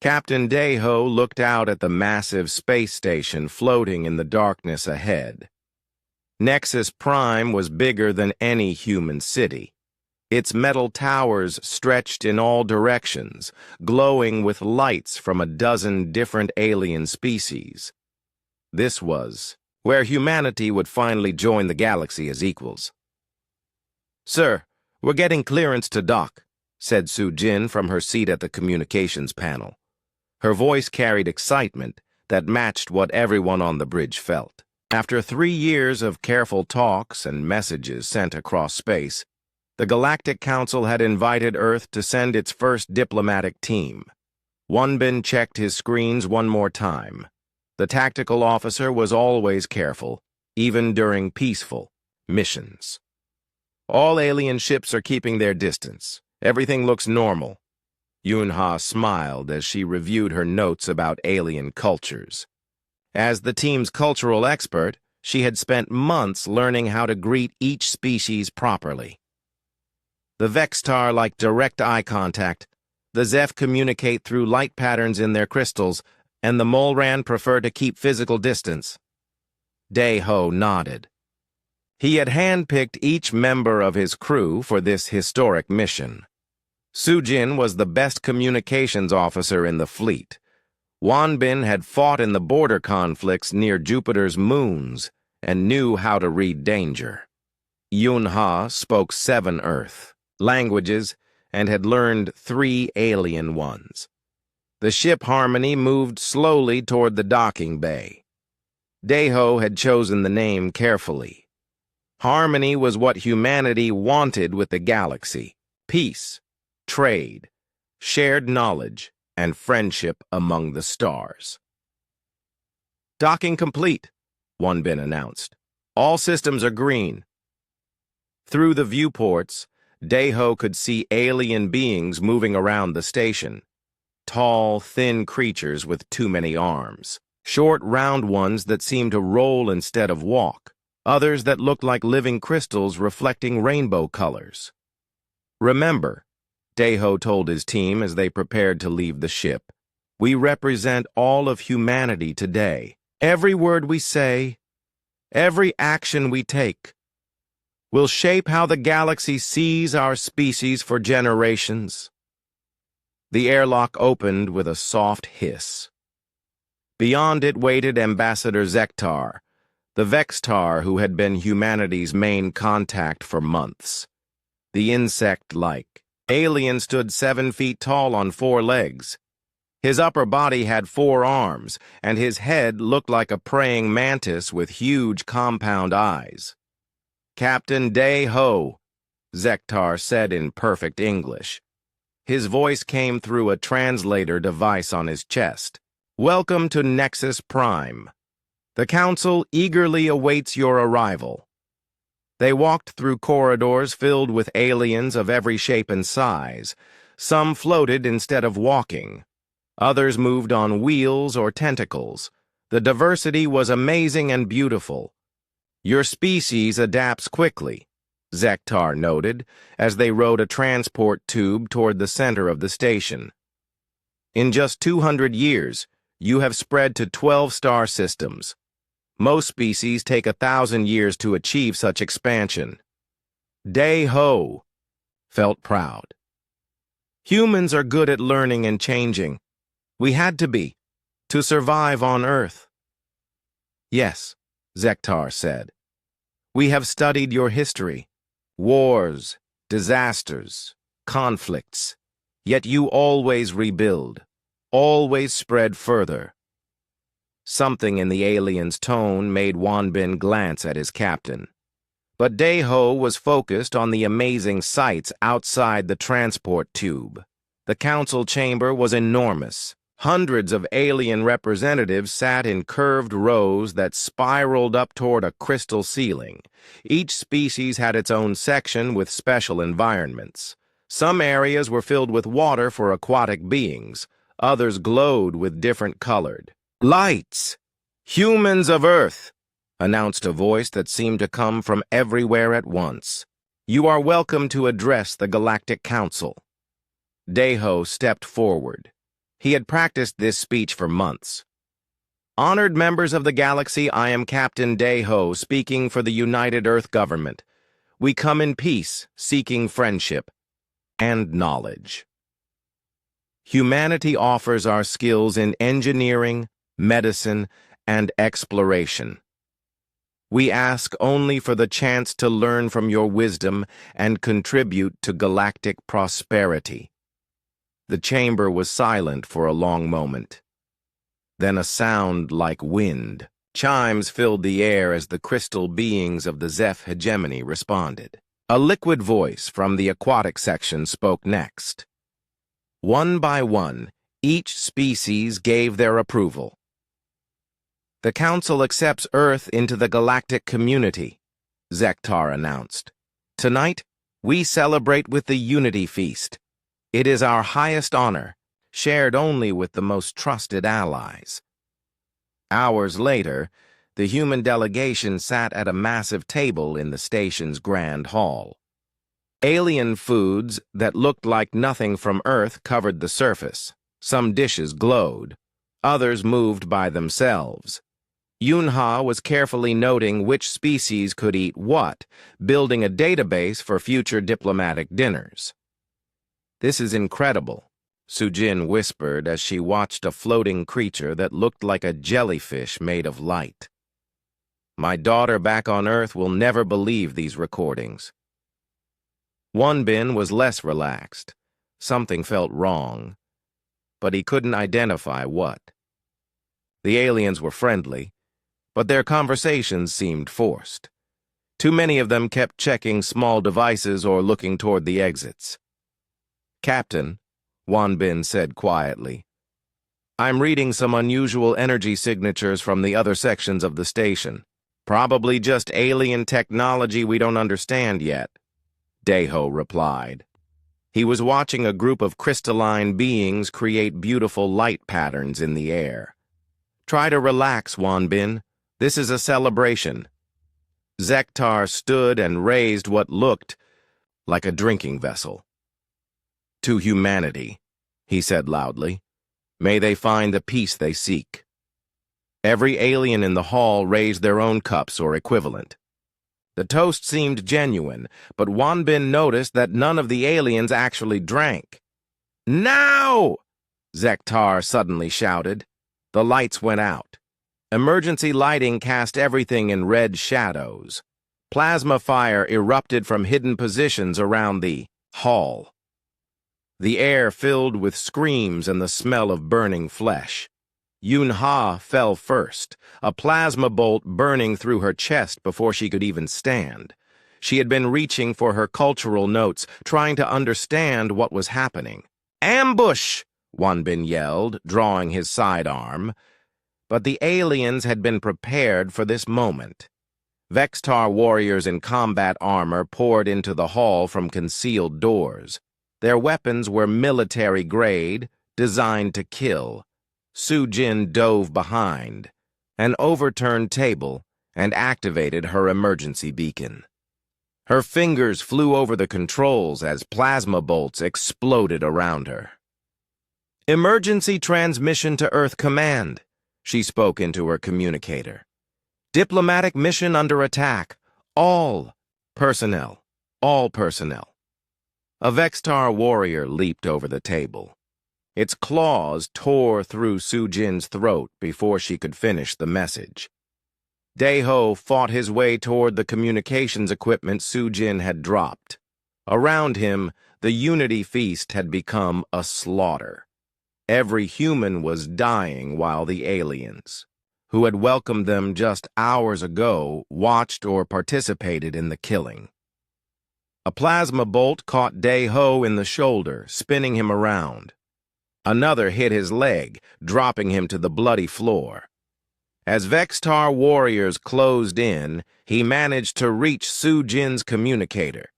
Captain Deho looked out at the massive space station floating in the darkness ahead. Nexus Prime was bigger than any human city. Its metal towers stretched in all directions, glowing with lights from a dozen different alien species. This was where humanity would finally join the galaxy as equals. "Sir, we're getting clearance to dock," said Su-Jin from her seat at the communications panel. Her voice carried excitement that matched what everyone on the bridge felt. After 3 years of careful talks and messages sent across space, the Galactic Council had invited Earth to send its first diplomatic team. Wonbin checked his screens one more time. The tactical officer was always careful, even during peaceful missions. "All alien ships are keeping their distance. Everything looks normal." Yunha smiled as she reviewed her notes about alien cultures. As the team's cultural expert, she had spent months learning how to greet each species properly. The Vextar like direct eye contact, the Zeph communicate through light patterns in their crystals, and the Molran prefer to keep physical distance. Deho nodded. He had handpicked each member of his crew for this historic mission. Su-Jin was the best communications officer in the fleet. Wonbin had fought in the border conflicts near Jupiter's moons and knew how to read danger. Yunha spoke 7 Earth languages and had learned 3 alien ones. The ship Harmony moved slowly toward the docking bay. Deho had chosen the name carefully. Harmony was what humanity wanted with the galaxy: peace, trade, shared knowledge, and friendship among the stars. "Docking complete," Wonbin announced. "All systems are green." Through the viewports, Deho could see alien beings moving around the station. Tall, thin creatures with too many arms. Short, round ones that seemed to roll instead of walk. Others that looked like living crystals reflecting rainbow colors. "Remember," Deho told his team as they prepared to leave the ship, "we represent all of humanity today. Every word we say, every action we take, will shape how the galaxy sees our species for generations." The airlock opened with a soft hiss. Beyond it waited Ambassador Zektar, the Vextar who had been humanity's main contact for months. The insect-like alien stood 7 feet tall on 4 legs. His upper body had 4 arms, and his head looked like a praying mantis with huge compound eyes. "Captain Deho," Zektar said in perfect English. His voice came through a translator device on his chest. "Welcome to Nexus Prime. The Council eagerly awaits your arrival." They walked through corridors filled with aliens of every shape and size. Some floated instead of walking. Others moved on wheels or tentacles. The diversity was amazing and beautiful. "Your species adapts quickly," Zektar noted, as they rode a transport tube toward the center of the station. "In just 200 years, you have spread to 12 star systems. Most species take 1,000 years to achieve such expansion." Deho felt proud. "Humans are good at learning and changing. We had to be, to survive on Earth." "Yes," Zektar said. "We have studied your history. Wars, disasters, conflicts. Yet you always rebuild, always spread further." Something in the alien's tone made Wonbin glance at his captain. But Deho was focused on the amazing sights outside the transport tube. The council chamber was enormous. Hundreds of alien representatives sat in curved rows that spiraled up toward a crystal ceiling. Each species had its own section with special environments. Some areas were filled with water for aquatic beings. Others glowed with different colored lights. "Humans of Earth," announced a voice that seemed to come from everywhere at once. "You are welcome to address the Galactic Council." Deho stepped forward. He had practiced this speech for months. Honored members of the galaxy, I am Captain Day-Ho, speaking for the United Earth Government. We come in peace, seeking friendship and knowledge. Humanity offers our skills in engineering, medicine, and exploration. We ask only for the chance to learn from your wisdom and contribute to galactic prosperity. The chamber was silent for a long moment. Then a sound like wind. Chimes filled the air as the crystal beings of the Zeph hegemony responded. A liquid voice from the aquatic section spoke next. One by one, each species gave their approval. The Council accepts Earth into the galactic community, Zektar announced. Tonight, we celebrate with the Unity Feast. It is our highest honor, shared only with the most trusted allies. Hours later, the human delegation sat at a massive table in the station's grand hall. Alien foods that looked like nothing from Earth covered the surface. Some dishes glowed, others moved by themselves. Yunha was carefully noting which species could eat what, building a database for future diplomatic dinners. This is incredible, Sujin whispered as she watched a floating creature that looked like a jellyfish made of light. My daughter back on Earth will never believe these recordings. Wonbin was less relaxed. Something felt wrong, but he couldn't identify what. The aliens were friendly, but their conversations seemed forced. Too many of them kept checking small devices or looking toward the exits. Captain, Wonbin said quietly, I'm reading some unusual energy signatures from the other sections of the station. Probably just alien technology we don't understand yet, Day-Ho replied. He was watching a group of crystalline beings create beautiful light patterns in the air. Try to relax, Wonbin. This is a celebration. Zektar stood and raised what looked like a drinking vessel. To humanity, he said loudly. May they find the peace they seek. Every alien in the hall raised their own cups or equivalent. The toast seemed genuine, but Wonbin noticed that none of the aliens actually drank. Now! Zektar suddenly shouted. The lights went out. Emergency lighting cast everything in red shadows. Plasma fire erupted from hidden positions around the hall. The air filled with screams and the smell of burning flesh. Yunha fell first, a plasma bolt burning through her chest before she could even stand. She had been reaching for her cultural notes, trying to understand what was happening. Ambush! Wonbin yelled, drawing his sidearm. But the aliens had been prepared for this moment. Vextar warriors in combat armor poured into the hall from concealed doors. Their weapons were military-grade, designed to kill. Sujin dove behind, an overturned table, and activated her emergency beacon. Her fingers flew over the controls as plasma bolts exploded around her. Emergency transmission to Earth Command, she spoke into her communicator. Diplomatic mission under attack. All personnel. All personnel. A Vextar warrior leaped over the table. Its claws tore through Sujin's throat before she could finish the message. Day-Ho fought his way toward the communications equipment Sujin had dropped. Around him, the Unity Feast had become a slaughter. Every human was dying while the aliens, who had welcomed them just hours ago, watched or participated in the killing. A plasma bolt caught Day-Ho in the shoulder, spinning him around. Another hit his leg, dropping him to the bloody floor. As Vextar warriors closed in, he managed to reach Sujin's communicator.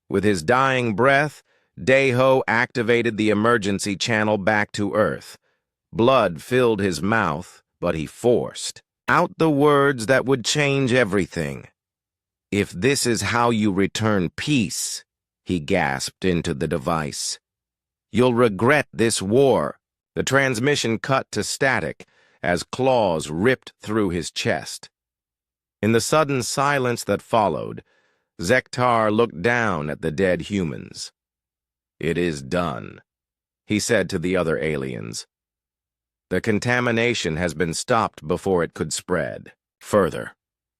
With his dying breath, Day-Ho activated the emergency channel back to Earth. Blood filled his mouth, but he forced out the words that would change everything. If this is how you return peace, he gasped into the device. You'll regret this war. The transmission cut to static as claws ripped through his chest. In the sudden silence that followed, Zektar looked down at the dead humans. "It is done," he said to the other aliens. "The contamination has been stopped before it could spread further."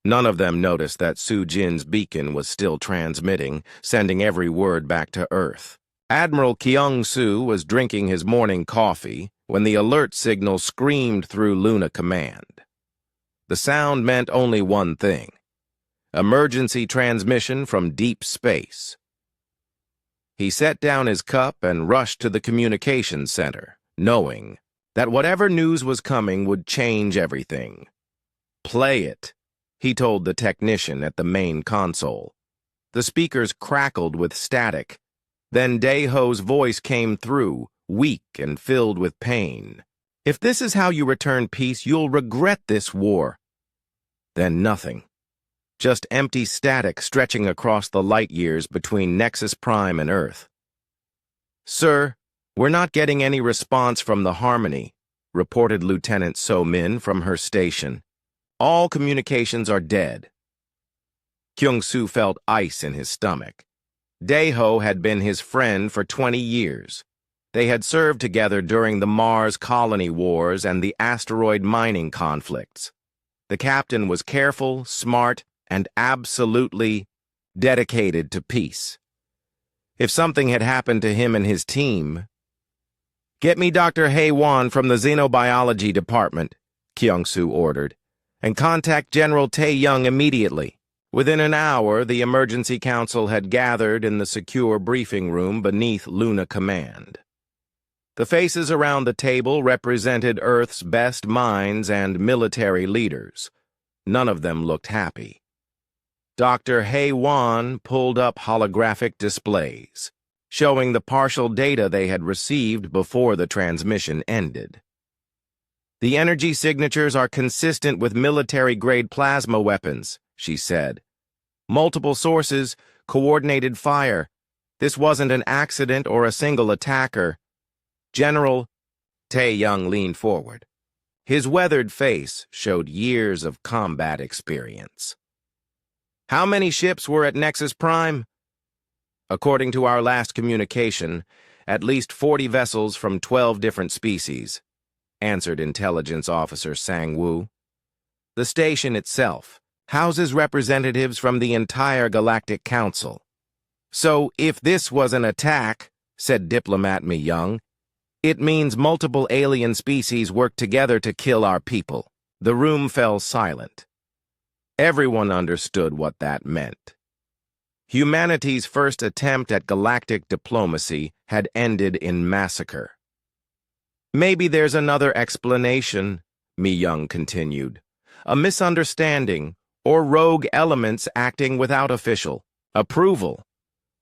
None of them noticed that Su Jin's beacon was still transmitting, sending every word back to Earth. Admiral Kyung-Su was drinking his morning coffee when the alert signal screamed through Luna Command. The sound meant only one thing: emergency transmission from deep space. He set down his cup and rushed to the communications center, knowing that whatever news was coming would change everything. "Play it," he told the technician at the main console. The speakers crackled with static. Then Daeho's voice came through, weak and filled with pain. "If this is how you return peace, you'll regret this war." Then nothing. Just empty static stretching across the light years between Nexus Prime and Earth. "Sir, we're not getting any response from the Harmony," reported Lieutenant So-min from her station. "All communications are dead." Kyung-Su felt ice in his stomach. Daeho had been his friend for 20 years. They had served together during the Mars colony wars and the asteroid mining conflicts. The captain was careful, smart, and absolutely dedicated to peace. If something had happened to him and his team... "Get me Dr. Hae-won from the Xenobiology Department," Kyung-Su ordered, "and contact General Tae-young immediately." Within an hour, the Emergency Council had gathered in the secure briefing room beneath Luna Command. The faces around the table represented Earth's best minds and military leaders. None of them looked happy. Dr. Hae-won pulled up holographic displays, showing the partial data they had received before the transmission ended. "The energy signatures are consistent with military-grade plasma weapons," she said. "Multiple sources, coordinated fire. This wasn't an accident or a single attacker." General Tae-young leaned forward. His weathered face showed years of combat experience. "How many ships were at Nexus Prime?" "According to our last communication, at least 40 vessels from 12 different species," answered Intelligence Officer Sang-woo. "The station itself houses representatives from the entire Galactic Council." "So, if this was an attack," said Diplomat Mi-young, "it means multiple alien species worked together to kill our people." The room fell silent. Everyone understood what that meant. Humanity's first attempt at galactic diplomacy had ended in massacre. "Maybe there's another explanation," Mi-young continued. "A misunderstanding, or rogue elements acting without official approval.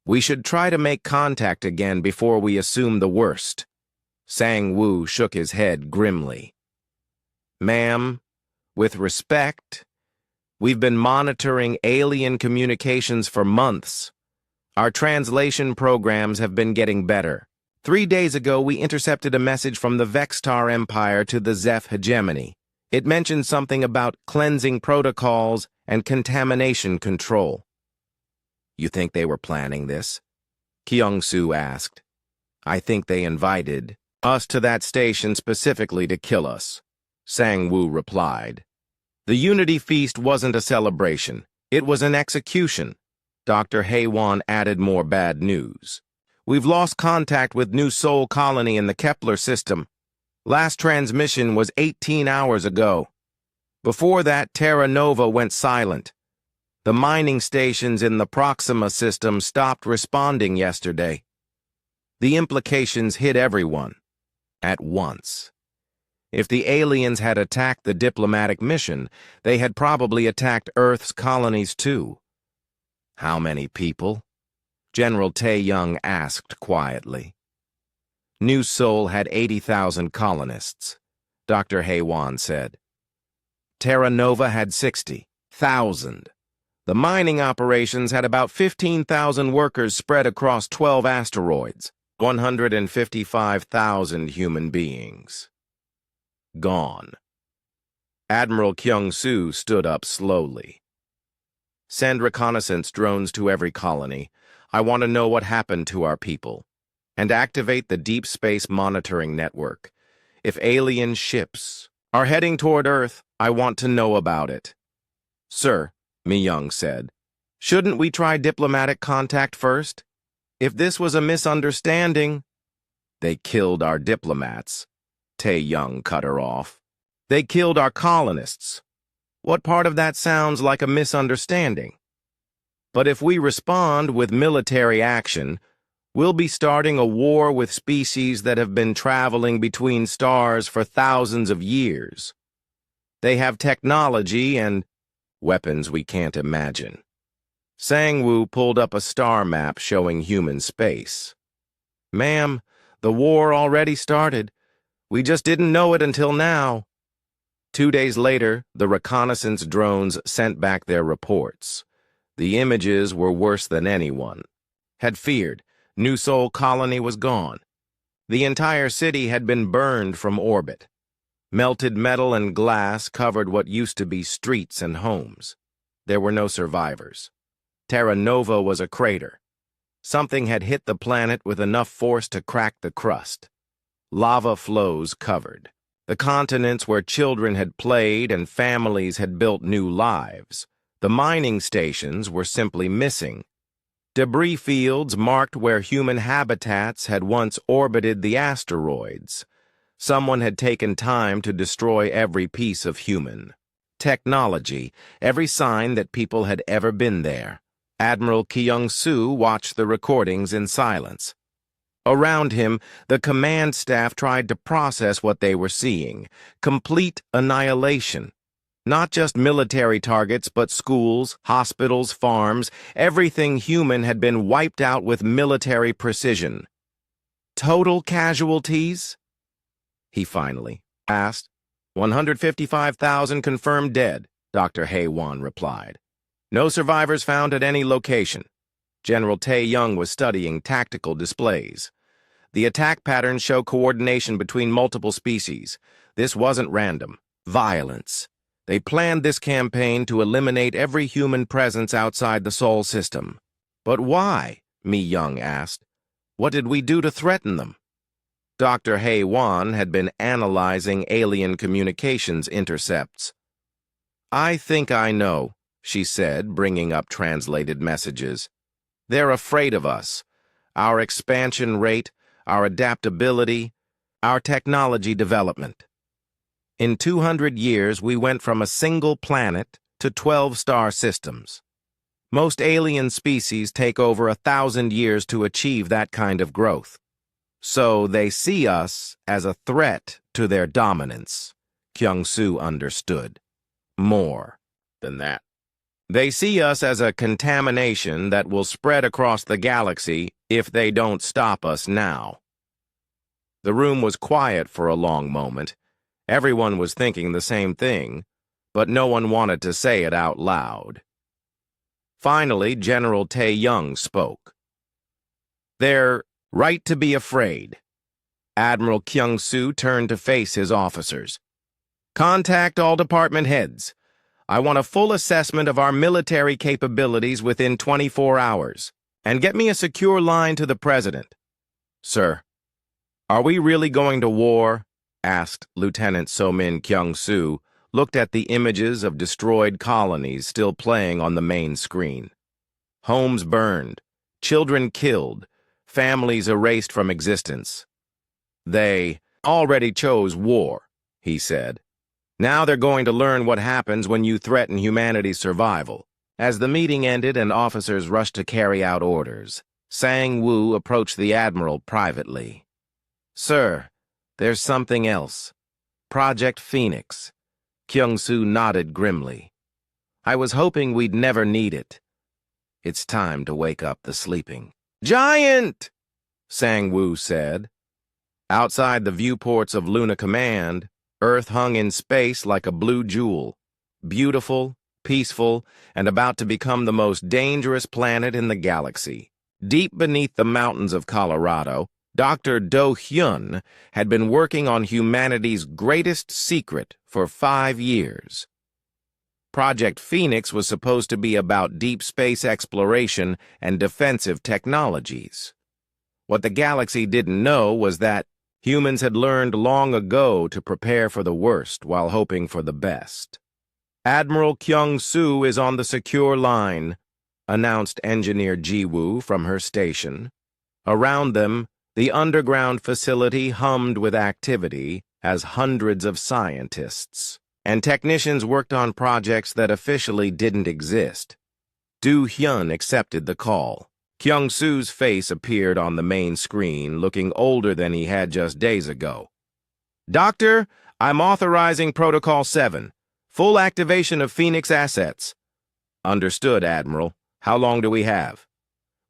We should try to make contact again before we assume the worst." Sang-woo shook his head grimly. "Ma'am, with respect, we've been monitoring alien communications for months. Our translation programs have been getting better. 3 days ago, we intercepted a message from the Vextar Empire to the Zeph hegemony. It mentioned something about cleansing protocols and contamination control." "You think they were planning this?" Kyung-Su asked. "I think they invited us to that station specifically to kill us," Sang-woo replied. "The Unity Feast wasn't a celebration. It was an execution." Dr. Hae-won added more bad news. "We've lost contact with New Sol Colony in the Kepler system. Last transmission was 18 hours ago. Before that, Terra Nova went silent. The mining stations in the Proxima system stopped responding yesterday. The implications hit everyone at once. If the aliens had attacked the diplomatic mission, they had probably attacked Earth's colonies too." "How many people?" General Tae-young asked quietly. "New Sol had 80,000 colonists," Dr. Hae-won said. "Terra Nova had 60,000. The mining operations had about 15,000 workers spread across 12 asteroids. 155,000 human beings. Gone. Admiral Kyung-soo stood up slowly. Send reconnaissance drones to every colony. I want to know what happened to our people. And activate the Deep Space Monitoring Network. If alien ships are heading toward Earth, I want to know about it. Sir, Mi-young said, shouldn't we try diplomatic contact first? If this was a misunderstanding, they killed our diplomats. Tae-young cut her off. They killed our colonists. What part of that sounds like a misunderstanding? But if we respond with military action, we'll be starting a war with species that have been traveling between stars for thousands of years. They have technology and weapons we can't imagine. Sang-woo pulled up a star map showing human space. Ma'am, the war already started. We just didn't know it until now. 2 days later, the reconnaissance drones sent back their reports. The images were worse than anyone had feared. New Seoul colony was gone. The entire city had been burned from orbit. Melted metal and glass covered what used to be streets and homes. There were no survivors. Terra Nova was a crater. Something had hit the planet with enough force to crack the crust. Lava flows covered the continents where children had played and families had built new lives. The mining stations were simply missing. Debris fields marked where human habitats had once orbited the asteroids. Someone had taken time to destroy every piece of human technology, every sign that people had ever been there. Admiral Kyung-soo watched the recordings in silence. Around him, the command staff tried to process what they were seeing. Complete annihilation. Not just military targets, but schools, hospitals, farms. Everything human had been wiped out with military precision. Total casualties? He finally asked. 155,000 confirmed dead, Dr. Hae-won replied. No survivors found at any location. General Tae-young was studying tactical displays. The attack patterns show coordination between multiple species. This wasn't random. Violence. They planned this campaign to eliminate every human presence outside the Sol system. But why? Mi-young asked. What did we do to threaten them? Dr. Hae-won had been analyzing alien communications intercepts. I think I know, she said, bringing up translated messages. They're afraid of us. Our expansion rate, our adaptability, our technology development. In 200 years, we went from a single planet to 12 star systems. Most alien species take over 1,000 years to achieve that kind of growth. So they see us as a threat to their dominance. Kyung-soo understood. More than that. They see us as a contamination that will spread across the galaxy if they don't stop us now. The room was quiet for a long moment. Everyone was thinking the same thing, but no one wanted to say it out loud. Finally, General Tae-young spoke. They're right to be afraid. Admiral Kyung-soo turned to face his officers. Contact all department heads. I want a full assessment of our military capabilities within 24 hours, and get me a secure line to the President. Sir, are we really going to war? Asked Lieutenant So-min Kyung-soo, looked at the images of destroyed colonies still playing on the main screen. Homes burned, children killed, families erased from existence. They already chose war, he said. Now they're going to learn what happens when you threaten humanity's survival. As the meeting ended and officers rushed to carry out orders, Sang-woo approached the Admiral privately. Sir, there's something else. Project Phoenix. Kyung-soo nodded grimly. I was hoping we'd never need it. It's time to wake up the sleeping giant, Sang-woo said. Outside the viewports of Luna Command, Earth hung in space like a blue jewel, beautiful, peaceful, and about to become the most dangerous planet in the galaxy. Deep beneath the mountains of Colorado, Dr. Do Hyun had been working on humanity's greatest secret for 5 years. Project Phoenix was supposed to be about deep space exploration and defensive technologies. What the galaxy didn't know was that humans had learned long ago to prepare for the worst while hoping for the best. "Admiral Kyung-soo is on the secure line," announced Engineer Ji-woo from her station. Around them, the underground facility hummed with activity as hundreds of scientists and technicians worked on projects that officially didn't exist. Do Hyun accepted the call. Kyung-soo's face appeared on the main screen, looking older than he had just days ago. "Doctor, I'm authorizing Protocol 7. Full activation of Phoenix assets." "Understood, Admiral. How long do we have?"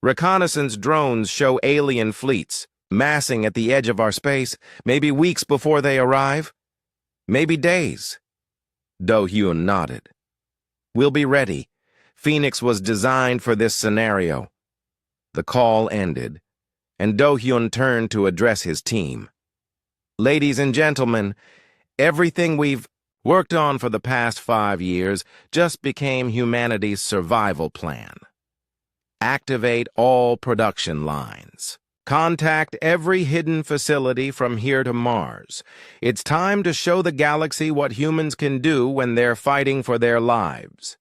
"Reconnaissance drones show alien fleets massing at the edge of our space, maybe weeks before they arrive. Maybe days." Do Hyun nodded. "We'll be ready. Phoenix was designed for this scenario." The call ended, and Do Hyun turned to address his team. "Ladies and gentlemen, everything we've worked on for the past 5 years just became humanity's survival plan. Activate all production lines. Contact every hidden facility from here to Mars. It's time to show the galaxy what humans can do when they're fighting for their lives."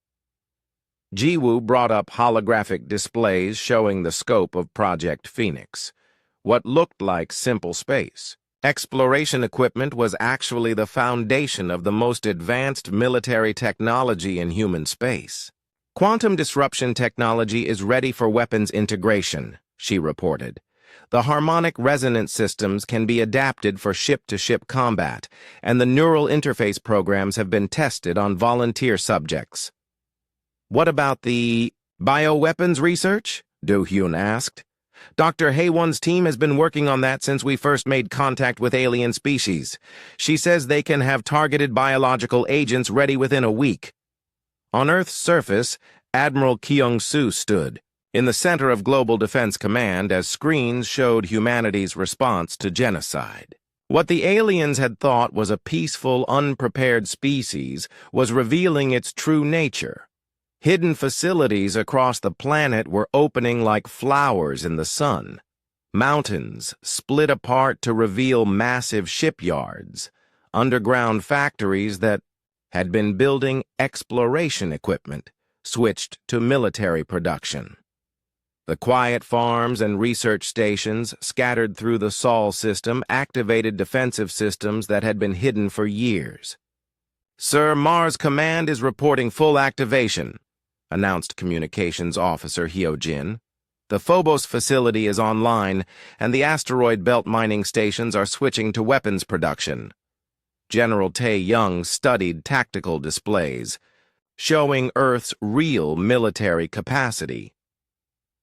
Ji-woo brought up holographic displays showing the scope of Project Phoenix. What looked like simple space exploration equipment was actually the foundation of the most advanced military technology in human space. "Quantum disruption technology is ready for weapons integration," she reported. "The harmonic resonance systems can be adapted for ship-to-ship combat, and the neural interface programs have been tested on volunteer subjects." "What about the bioweapons research?" Do Hyun asked. "Dr. Haewon's team has been working on that since we first made contact with alien species. She says they can have targeted biological agents ready within a week." On Earth's surface, Admiral Kyung-soo stood in the center of Global Defense Command as screens showed humanity's response to genocide. What the aliens had thought was a peaceful, unprepared species was revealing its true nature. Hidden facilities across the planet were opening like flowers in the sun. Mountains split apart to reveal massive shipyards, underground factories that had been building exploration equipment, switched to military production. The quiet farms and research stations scattered through the Sol system activated defensive systems that had been hidden for years. "Sir, Mars Command is reporting full activation," announced Communications Officer Hyo-jin. "The Phobos facility is online, and the asteroid belt mining stations are switching to weapons production." General Tae-young studied tactical displays, showing Earth's real military capacity.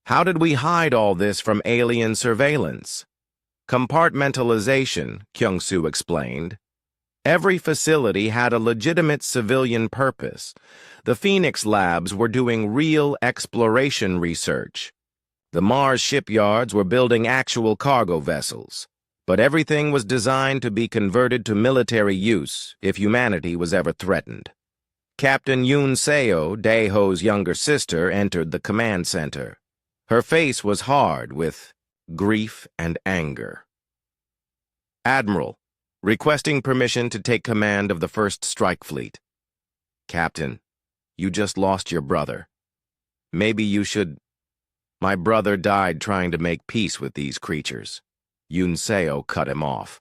"How did we hide all this from alien surveillance?" "Compartmentalization," Kyung-soo explained. "Every facility had a legitimate civilian purpose. The Phoenix labs were doing real exploration research. The Mars shipyards were building actual cargo vessels. But everything was designed to be converted to military use if humanity was ever threatened." Captain Yoon Seo, Daeho's younger sister, entered the command center. Her face was hard with grief and anger. "Admiral, requesting permission to take command of the First Strike Fleet." "Captain, you just lost your brother. Maybe you should—" "My brother died trying to make peace with these creatures." Yoon Seo cut him off.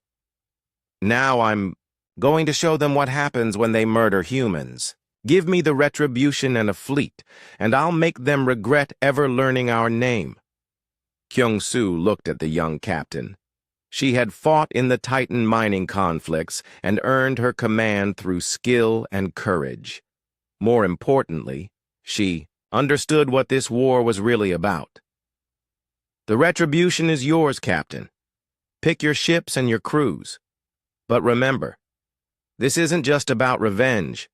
"Now I'm going to show them what happens when they murder humans. Give me the retribution and a fleet, and I'll make them regret ever learning our name." Kyung-soo looked at the young captain. She had fought in the Titan mining conflicts and earned her command through skill and courage. More importantly, she understood what this war was really about. "The retribution is yours, Captain. Pick your ships and your crews. But remember, this isn't just about revenge.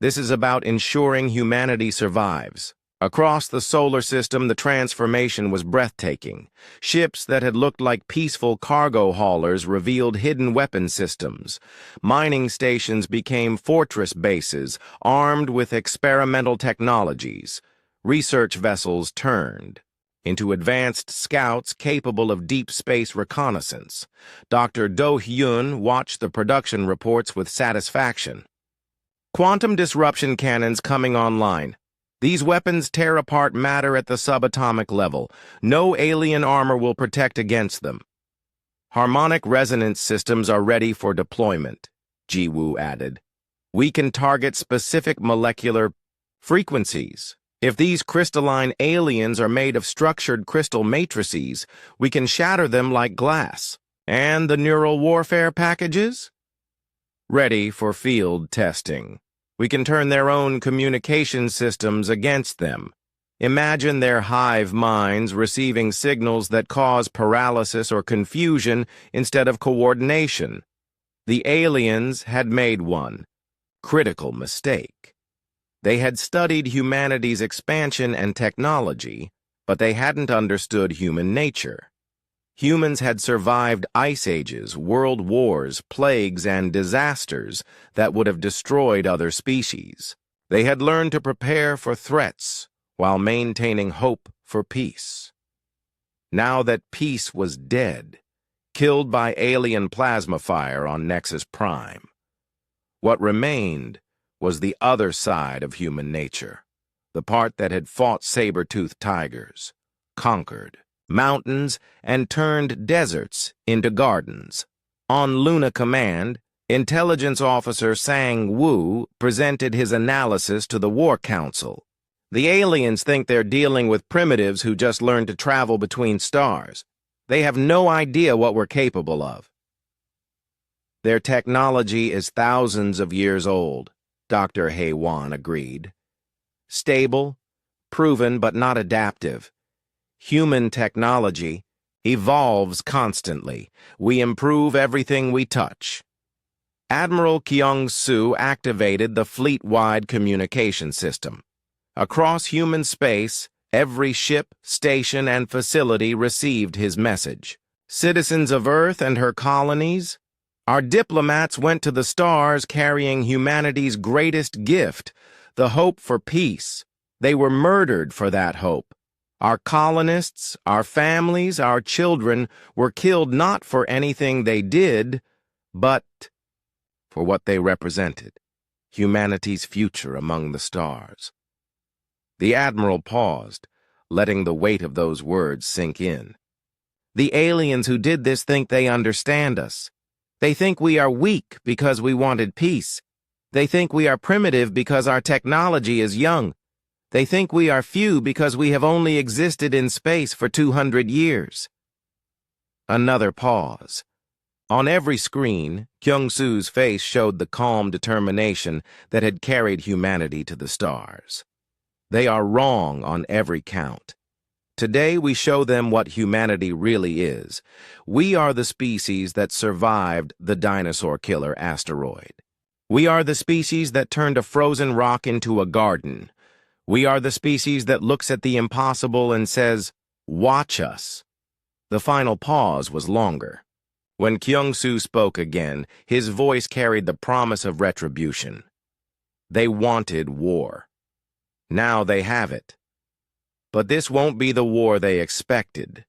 This is about ensuring humanity survives." Across the solar system, the transformation was breathtaking. Ships that had looked like peaceful cargo haulers revealed hidden weapon systems. Mining stations became fortress bases, armed with experimental technologies. Research vessels turned into advanced scouts capable of deep space reconnaissance. Dr. Do-hyun watched the production reports with satisfaction. Quantum disruption cannons coming online. These weapons tear apart matter at the subatomic level. No alien armor will protect against them. Harmonic resonance systems are ready for deployment, Ji-woo added. We can target specific molecular frequencies. If these crystalline aliens are made of structured crystal matrices, we can shatter them like glass. And the neural warfare packages? Ready for field testing. We can turn their own communication systems against them. Imagine their hive minds receiving signals that cause paralysis or confusion instead of coordination. The aliens had made one critical mistake. They had studied humanity's expansion and technology, but they hadn't understood human nature. Humans had survived ice ages, world wars, plagues, and disasters that would have destroyed other species. They had learned to prepare for threats while maintaining hope for peace. Now that peace was dead, killed by alien plasma fire on Nexus Prime, what remained was the other side of human nature, the part that had fought saber-toothed tigers, conquered mountains, and turned deserts into gardens. On Luna Command, Intelligence Officer Sang-woo presented his analysis to the War Council. The aliens think they're dealing with primitives who just learned to travel between stars. They have no idea what we're capable of. Their technology is thousands of years old, Dr. Hae-won agreed. Stable, proven but not adaptive. Human technology evolves constantly. We improve everything we touch. Admiral Kyung-soo activated the fleet-wide communication system. Across human space, every ship, station, and facility received his message. Citizens of Earth and her colonies, our diplomats went to the stars carrying humanity's greatest gift, the hope for peace. They were murdered for that hope. Our colonists, our families, our children were killed not for anything they did, but for what they represented, humanity's future among the stars. The Admiral paused, letting the weight of those words sink in. The aliens who did this think they understand us. They think we are weak because we wanted peace. They think we are primitive because our technology is young. They think we are few because we have only existed in space for 200 years. Another pause. On every screen, Kyung-soo's face showed the calm determination that had carried humanity to the stars. They are wrong on every count. Today we show them what humanity really is. We are the species that survived the dinosaur killer asteroid. We are the species that turned a frozen rock into a garden. We are the species that looks at the impossible and says, "Watch us." The final pause was longer. When Kyung-soo spoke again, his voice carried the promise of retribution. They wanted war. Now they have it. But this won't be the war they expected.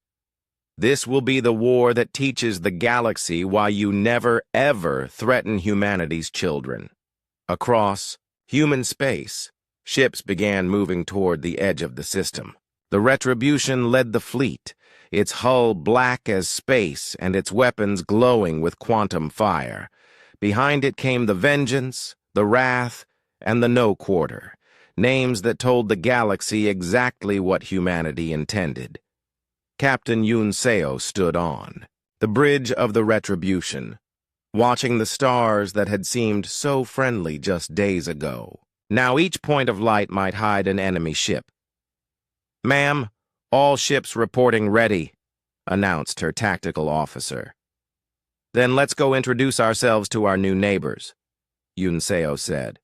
This will be the war that teaches the galaxy why you never, ever threaten humanity's children. Across human space, ships began moving toward the edge of the system. The Retribution led the fleet, its hull black as space and its weapons glowing with quantum fire. Behind it came the Vengeance, the Wrath, and the No Quarter, names that told the galaxy exactly what humanity intended. Captain Yoon Seo stood on the bridge of the Retribution, watching the stars that had seemed so friendly just days ago. Now each point of light might hide an enemy ship. "Ma'am, all ships reporting ready," announced her tactical officer. "Then let's go introduce ourselves to our new neighbors," Yoon Seo said.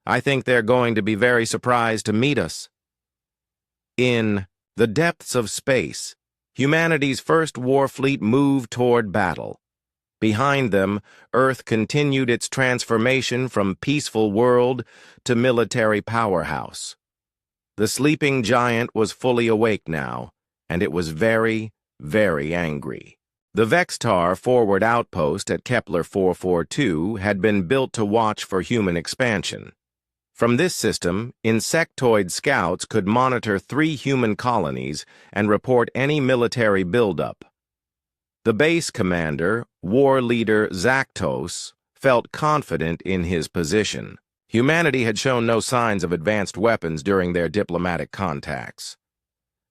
"I think they're going to be very surprised to meet us." In the depths of space, humanity's first war fleet moved toward battle. Behind them, Earth continued its transformation from peaceful world to military powerhouse. The sleeping giant was fully awake now, and it was very, very angry. The Vextar forward outpost at Kepler 442 had been built to watch for human expansion. From this system, insectoid scouts could monitor 3 human colonies and report any military buildup. The base commander, war leader Zaktos, felt confident in his position. Humanity had shown no signs of advanced weapons during their diplomatic contacts.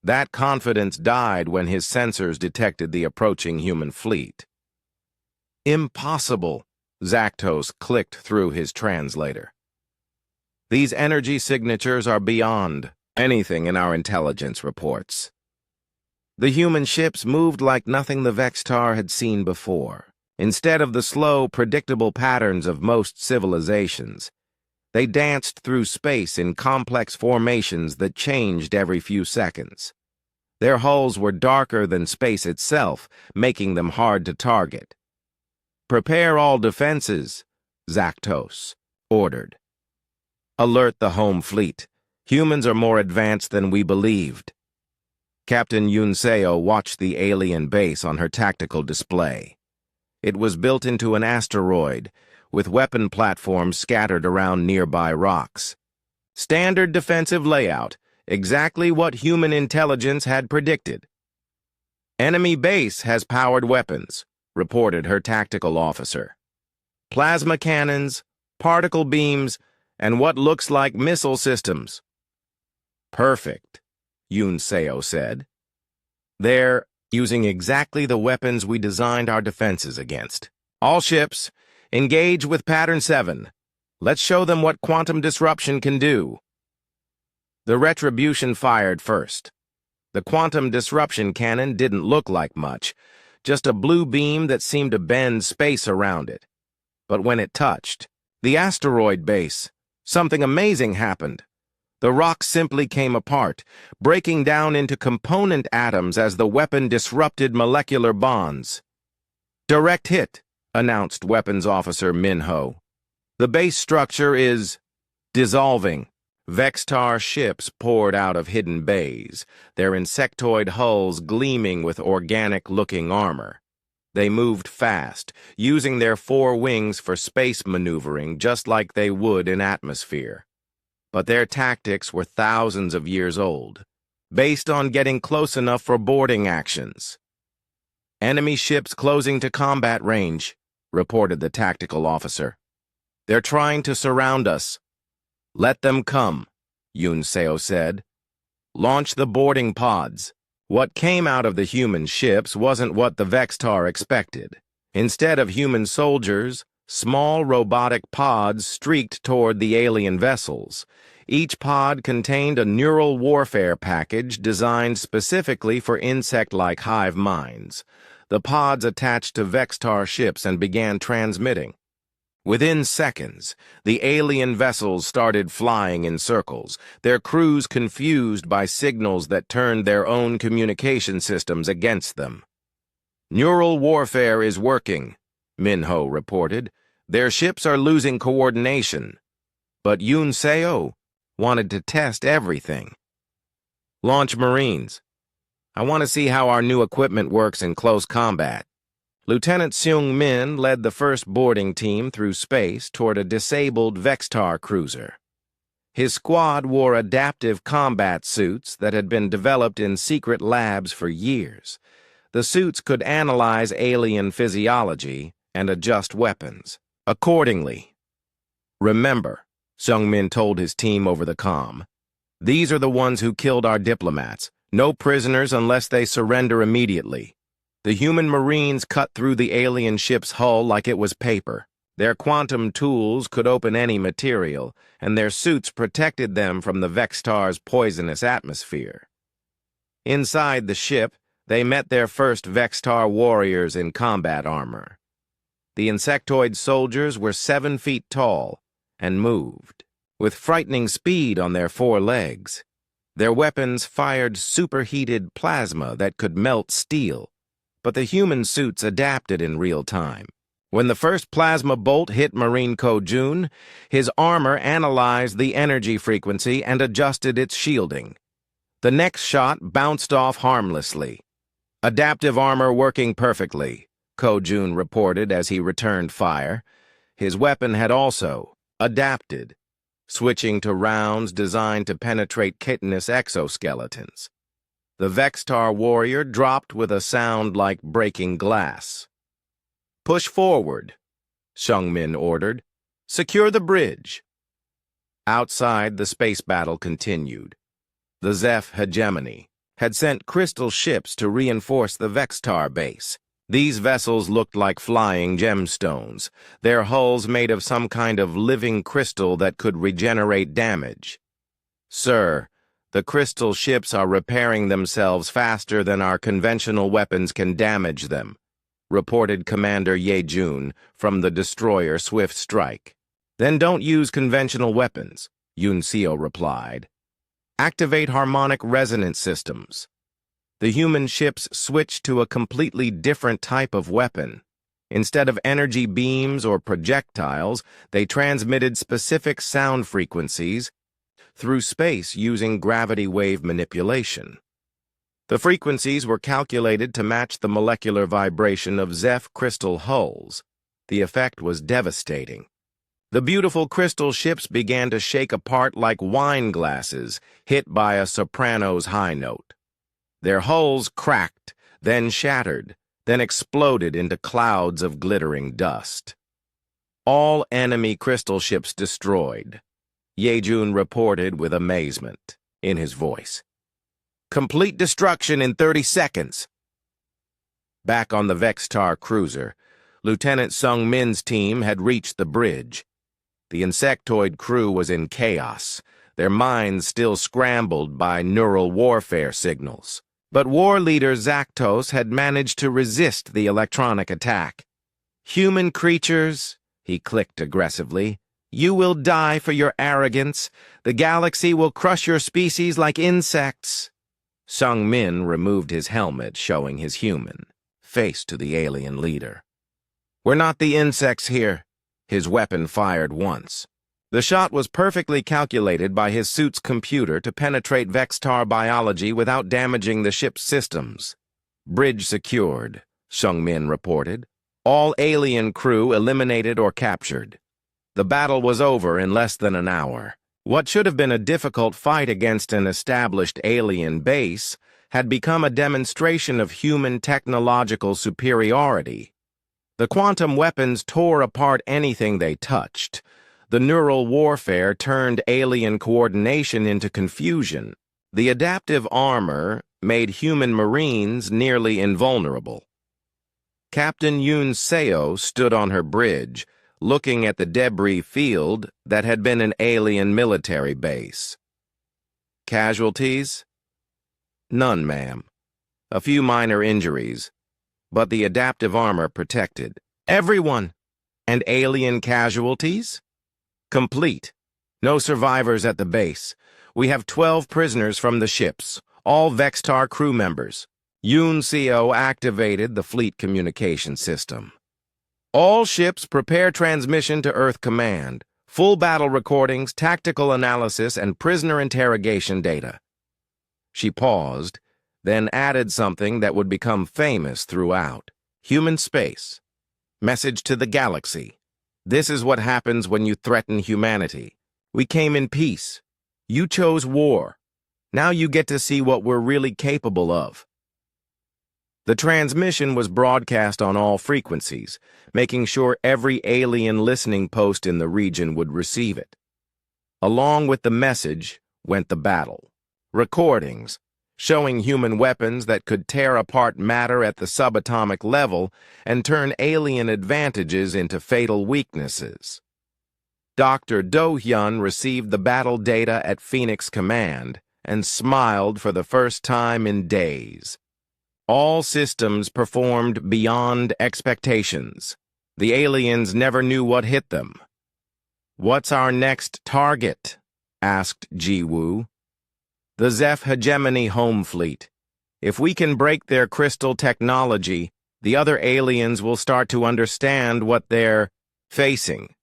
That confidence died when his sensors detected the approaching human fleet. Impossible, Zaktos clicked through his translator. These energy signatures are beyond anything in our intelligence reports. The human ships moved like nothing the Vextar had seen before. Instead of the slow, predictable patterns of most civilizations, they danced through space in complex formations that changed every few seconds. Their hulls were darker than space itself, making them hard to target. "Prepare all defenses," Zaktos ordered. "Alert the home fleet. Humans are more advanced than we believed." Captain Yunseo watched the alien base on her tactical display. It was built into an asteroid, with weapon platforms scattered around nearby rocks. Standard defensive layout, exactly what human intelligence had predicted. "Enemy base has powered weapons," reported her tactical officer. "Plasma cannons, particle beams, and what looks like missile systems." "Perfect," Yunseo said. "They're using exactly the weapons we designed our defenses against. All ships, engage with Pattern 7. Let's show them what quantum disruption can do." The Retribution fired first. The quantum disruption cannon didn't look like much, just a blue beam that seemed to bend space around it. But when it touched the asteroid base, something amazing happened. The rock simply came apart, breaking down into component atoms as the weapon disrupted molecular bonds. "Direct hit," announced Weapons Officer Minho. "The base structure is dissolving." Vextar ships poured out of hidden bays, their insectoid hulls gleaming with organic-looking armor. They moved fast, using their 4 wings for space maneuvering just like they would in atmosphere. But their tactics were thousands of years old, based on getting close enough for boarding actions. "Enemy ships closing to combat range," reported the tactical officer. "They're trying to surround us." "Let them come," Yunseo said. "Launch the boarding pods." What came out of the human ships wasn't what the Vextar expected. Instead of human soldiers, small robotic pods streaked toward the alien vessels. Each pod contained a neural warfare package designed specifically for insect-like hive minds. The pods attached to Vextar ships and began transmitting. Within seconds, the alien vessels started flying in circles, their crews confused by signals that turned their own communication systems against them. "Neural warfare is working," Minho reported. "Their ships are losing coordination." But Yunseo wanted to test everything. "Launch Marines. I want to see how our new equipment works in close combat." Lieutenant Seung Min led the first boarding team through space toward a disabled Vextar cruiser. His squad wore adaptive combat suits that had been developed in secret labs for years. The suits could analyze alien physiology and adjust weapons accordingly. "Remember," Seung Min told his team over the comm, "these are the ones who killed our diplomats. No prisoners unless they surrender immediately." The human Marines cut through the alien ship's hull like it was paper. Their quantum tools could open any material, and their suits protected them from the Vextar's poisonous atmosphere. Inside the ship, they met their first Vextar warriors in combat armor. The insectoid soldiers were 7 feet tall and moved with frightening speed on their 4 legs. Their weapons fired superheated plasma that could melt steel, but the human suits adapted in real time. When the first plasma bolt hit Marine Ko-jun, his armor analyzed the energy frequency and adjusted its shielding. The next shot bounced off harmlessly. "Adaptive armor working perfectly," Ko-jun reported as he returned fire. His weapon had also adapted, switching to rounds designed to penetrate chitinous exoskeletons. The Vextar warrior dropped with a sound like breaking glass. "Push forward," Seung-min ordered. "Secure the bridge." Outside, the space battle continued. The Zeph hegemony had sent crystal ships to reinforce the Vextar base. These vessels looked like flying gemstones, their hulls made of some kind of living crystal that could regenerate damage. "Sir, the crystal ships are repairing themselves faster than our conventional weapons can damage them," reported Commander Ye-jun from the destroyer Swift Strike. "Then don't use conventional weapons," Yoon-seo replied. "Activate harmonic resonance systems." The human ships switched to a completely different type of weapon. Instead of energy beams or projectiles, they transmitted specific sound frequencies through space using gravity wave manipulation. The frequencies were calculated to match the molecular vibration of Zeph crystal hulls. The effect was devastating. The beautiful crystal ships began to shake apart like wine glasses hit by a soprano's high note. Their hulls cracked, then shattered, then exploded into clouds of glittering dust. "All enemy crystal ships destroyed," Ye-jun reported with amazement in his voice. "Complete destruction in 30 seconds. Back on the Vextar cruiser, Lieutenant Seung-min's team had reached the bridge. The insectoid crew was in chaos, their minds still scrambled by neural warfare signals. But war leader Zaktos had managed to resist the electronic attack. "Human creatures," he clicked aggressively, "you will die for your arrogance. The galaxy will crush your species like insects." Seung-min removed his helmet, showing his human face to the alien leader. "We're not the insects here." His weapon fired once. The shot was perfectly calculated by his suit's computer to penetrate Vextar biology without damaging the ship's systems. "Bridge secured," Seung-min reported. "All alien crew eliminated or captured." The battle was over in less than an hour. What should have been a difficult fight against an established alien base had become a demonstration of human technological superiority. The quantum weapons tore apart anything they touched. The neural warfare turned alien coordination into confusion. The adaptive armor made human marines nearly invulnerable. Captain Yoon-seo stood on her bridge, looking at the debris field that had been an alien military base. "Casualties?" "None, ma'am. A few minor injuries, but the adaptive armor protected." "Everyone! And alien casualties?" "Complete. No survivors at the base. We have 12 prisoners from the ships, all Vextar crew members." Yoon-seo activated the fleet communication system. "All ships prepare transmission to Earth Command. Full battle recordings, tactical analysis, and prisoner interrogation data." She paused, then added something that would become famous throughout. "Human space. Message to the galaxy. This is what happens when you threaten humanity. We came in peace. You chose war. Now you get to see what we're really capable of." The transmission was broadcast on all frequencies, making sure every alien listening post in the region would receive it. Along with the message went the battle. Recordings, showing human weapons that could tear apart matter at the subatomic level and turn alien advantages into fatal weaknesses. Dr. Do-hyun received the battle data at Phoenix Command and smiled for the first time in days. All systems performed beyond expectations. The aliens never knew what hit them. "What's our next target?" asked Ji-woo. The Zeph Hegemony Home Fleet. If we can break their crystal technology, the other aliens will start to understand what they're facing.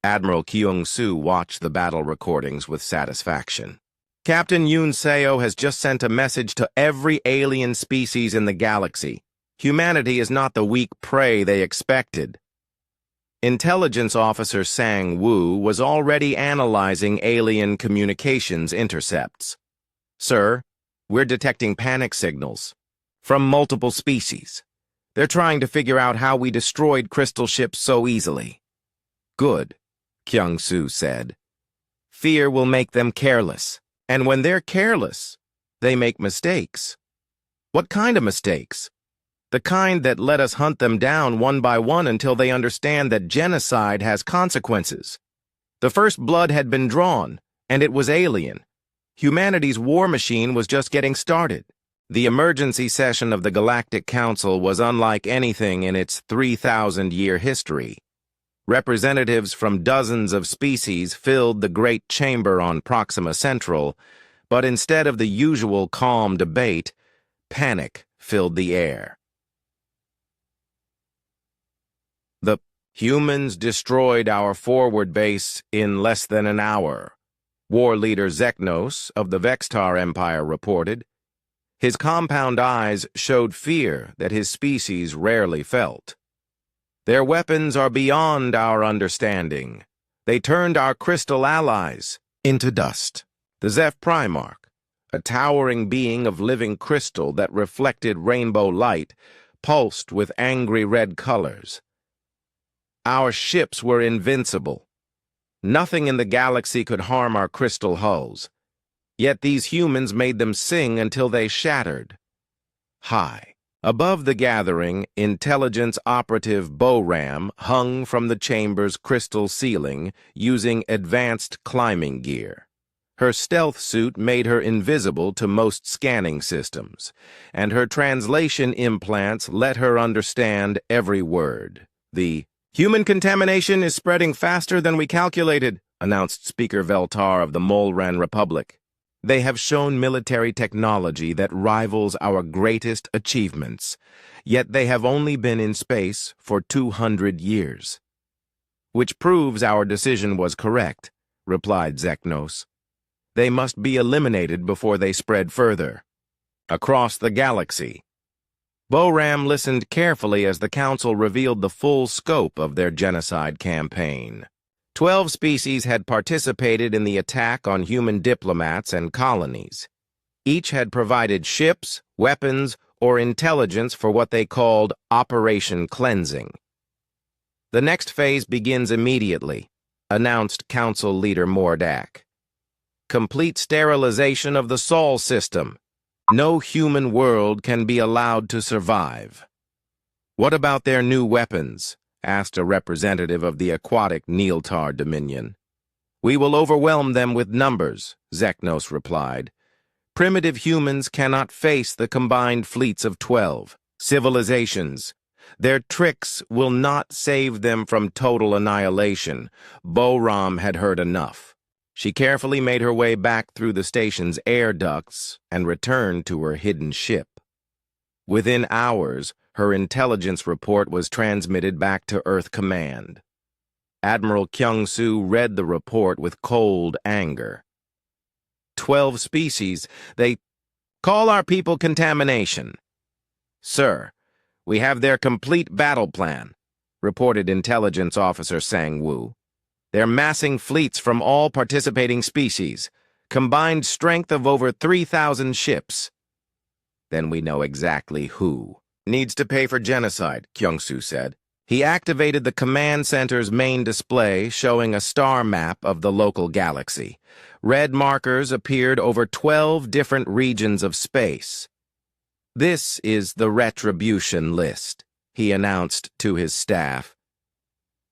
Admiral Kyung-soo watched the battle recordings with satisfaction. Captain Yoon Seo has just sent a message to every alien species in the galaxy. Humanity is not the weak prey they expected. Intelligence Officer Sang Woo was already analyzing alien communications intercepts. Sir, we're detecting panic signals from multiple species. They're trying to figure out how we destroyed crystal ships so easily. Good, Kyung-soo said. Fear will make them careless. And when they're careless, they make mistakes. What kind of mistakes? The kind that let us hunt them down one by one until they understand that genocide has consequences. The first blood had been drawn, and it was alien. Humanity's war machine was just getting started. The emergency session of the Galactic Council was unlike anything in its 3,000-year history. Representatives from dozens of species filled the great chamber on Proxima Central, but instead of the usual calm debate, panic filled the air. The humans destroyed our forward base in less than an hour, war leader Zeknos of the Vextar Empire reported. His compound eyes showed fear that his species rarely felt. Their weapons are beyond our understanding. They turned our crystal allies into dust. The Zeph Primarch, a towering being of living crystal that reflected rainbow light, pulsed with angry red colors. Our ships were invincible. Nothing in the galaxy could harm our crystal hulls. Yet these humans made them sing until they shattered. High above the gathering, intelligence operative Boram hung from the chamber's crystal ceiling using advanced climbing gear. Her stealth suit made her invisible to most scanning systems, and her translation implants let her understand every word. The human contamination is spreading faster than we calculated, announced Speaker Veltar of the Molran Republic. They have shown military technology that rivals our greatest achievements, yet they have only been in space for 200 years. Which proves our decision was correct, replied Zeknos. They must be eliminated before they spread further. Across the galaxy. Boram listened carefully as the Council revealed the full scope of their genocide campaign. 12 species had participated in the attack on human diplomats and colonies. Each had provided ships, weapons, or intelligence for what they called Operation Cleansing. The next phase begins immediately, announced Council Leader Mordak. Complete sterilization of the Sol system. No human world can be allowed to survive. What about their new weapons? Asked a representative of the aquatic Neeltar Dominion. We will overwhelm them with numbers, Zeknos replied. Primitive humans cannot face the combined fleets of 12 civilizations. Their tricks will not save them from total annihilation. Boram had heard enough. She carefully made her way back through the station's air ducts and returned to her hidden ship. Within hours, her intelligence report was transmitted back to Earth Command. Admiral Kyung-soo read the report with cold anger. 12 species, they call our people contamination. Sir, we have their complete battle plan, reported Intelligence Officer Sang-woo. They're massing fleets from all participating species, combined strength of over 3,000 ships. Then we know exactly who needs to pay for genocide, Kyung-soo said. He activated the command center's main display, showing a star map of the local galaxy. Red markers appeared over 12 different regions of space. This is the retribution list, he announced to his staff.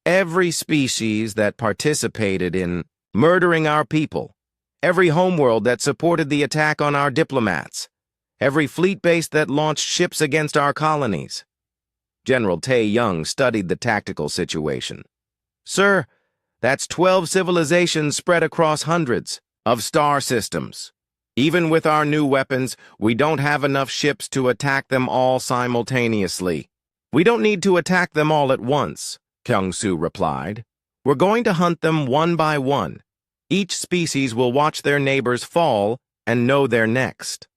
Every species that participated in murdering our people, every homeworld that supported the attack on our diplomats, every fleet base that launched ships against our colonies. General Tae-young studied the tactical situation. Sir, that's 12 civilizations spread across hundreds of star systems. Even with our new weapons, we don't have enough ships to attack them all simultaneously. We don't need to attack them all at once, Kyung-soo replied. We're going to hunt them one by one. Each species will watch their neighbors fall and know they're next.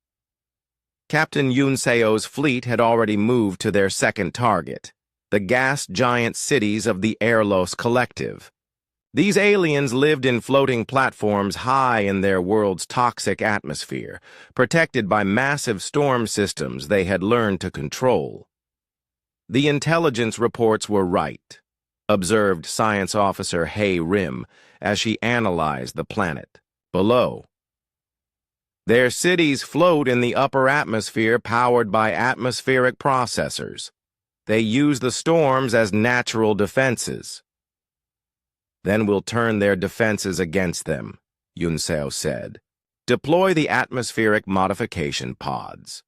Captain Yoon Seo's fleet had already moved to their second target, the gas giant cities of the Airlos Collective. These aliens lived in floating platforms high in their world's toxic atmosphere, protected by massive storm systems they had learned to control. The intelligence reports were right, observed Science Officer Hae Rim as she analyzed the planet. Below, their cities float in the upper atmosphere powered by atmospheric processors. They use the storms as natural defenses. Then we'll turn their defenses against them, Yoon Seo said. Deploy the atmospheric modification pods.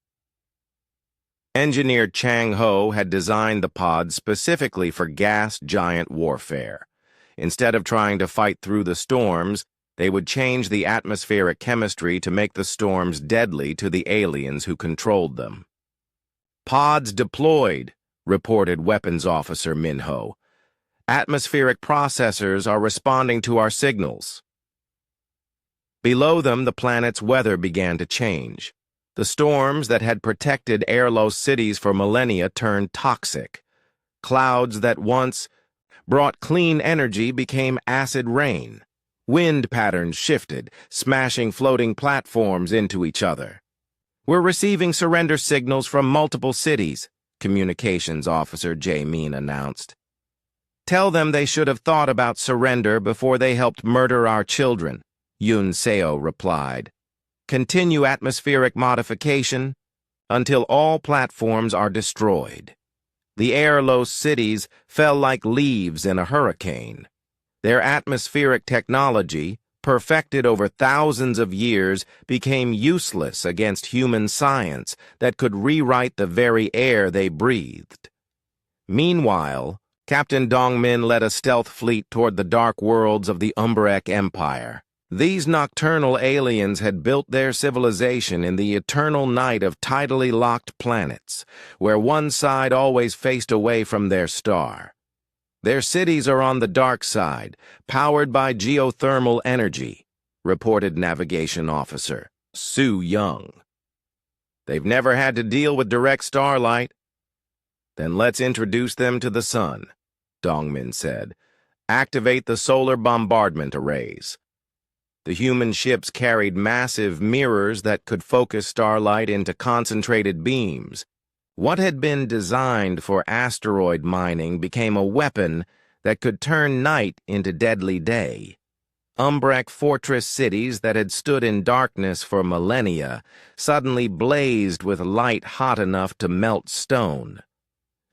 Engineer Chang Ho had designed the pods specifically for gas giant warfare. Instead of trying to fight through the storms, they would change the atmospheric chemistry to make the storms deadly to the aliens who controlled them. Pods deployed, reported Weapons Officer Min Ho. Atmospheric processors are responding to our signals. Below them, the planet's weather began to change. The storms that had protected Airlos cities for millennia turned toxic. Clouds that once brought clean energy became acid rain. Wind patterns shifted, smashing floating platforms into each other. We're receiving surrender signals from multiple cities, Communications Officer Jae Min announced. Tell them they should have thought about surrender before they helped murder our children, Yoon Seo replied. Continue atmospheric modification until all platforms are destroyed. The Airlos cities fell like leaves in a hurricane. Their atmospheric technology, perfected over thousands of years, became useless against human science that could rewrite the very air they breathed. Meanwhile, Captain Dongmin led a stealth fleet toward the dark worlds of the Umbrek Empire. These nocturnal aliens had built their civilization in the eternal night of tidally locked planets, where one side always faced away from their star. Their cities are on the dark side, powered by geothermal energy, reported Navigation Officer Soo Young. They've never had to deal with direct starlight. Then let's introduce them to the sun, Dongmin said. Activate the solar bombardment arrays. The human ships carried massive mirrors that could focus starlight into concentrated beams. What had been designed for asteroid mining became a weapon that could turn night into deadly day. Umbrek fortress cities that had stood in darkness for millennia suddenly blazed with light hot enough to melt stone.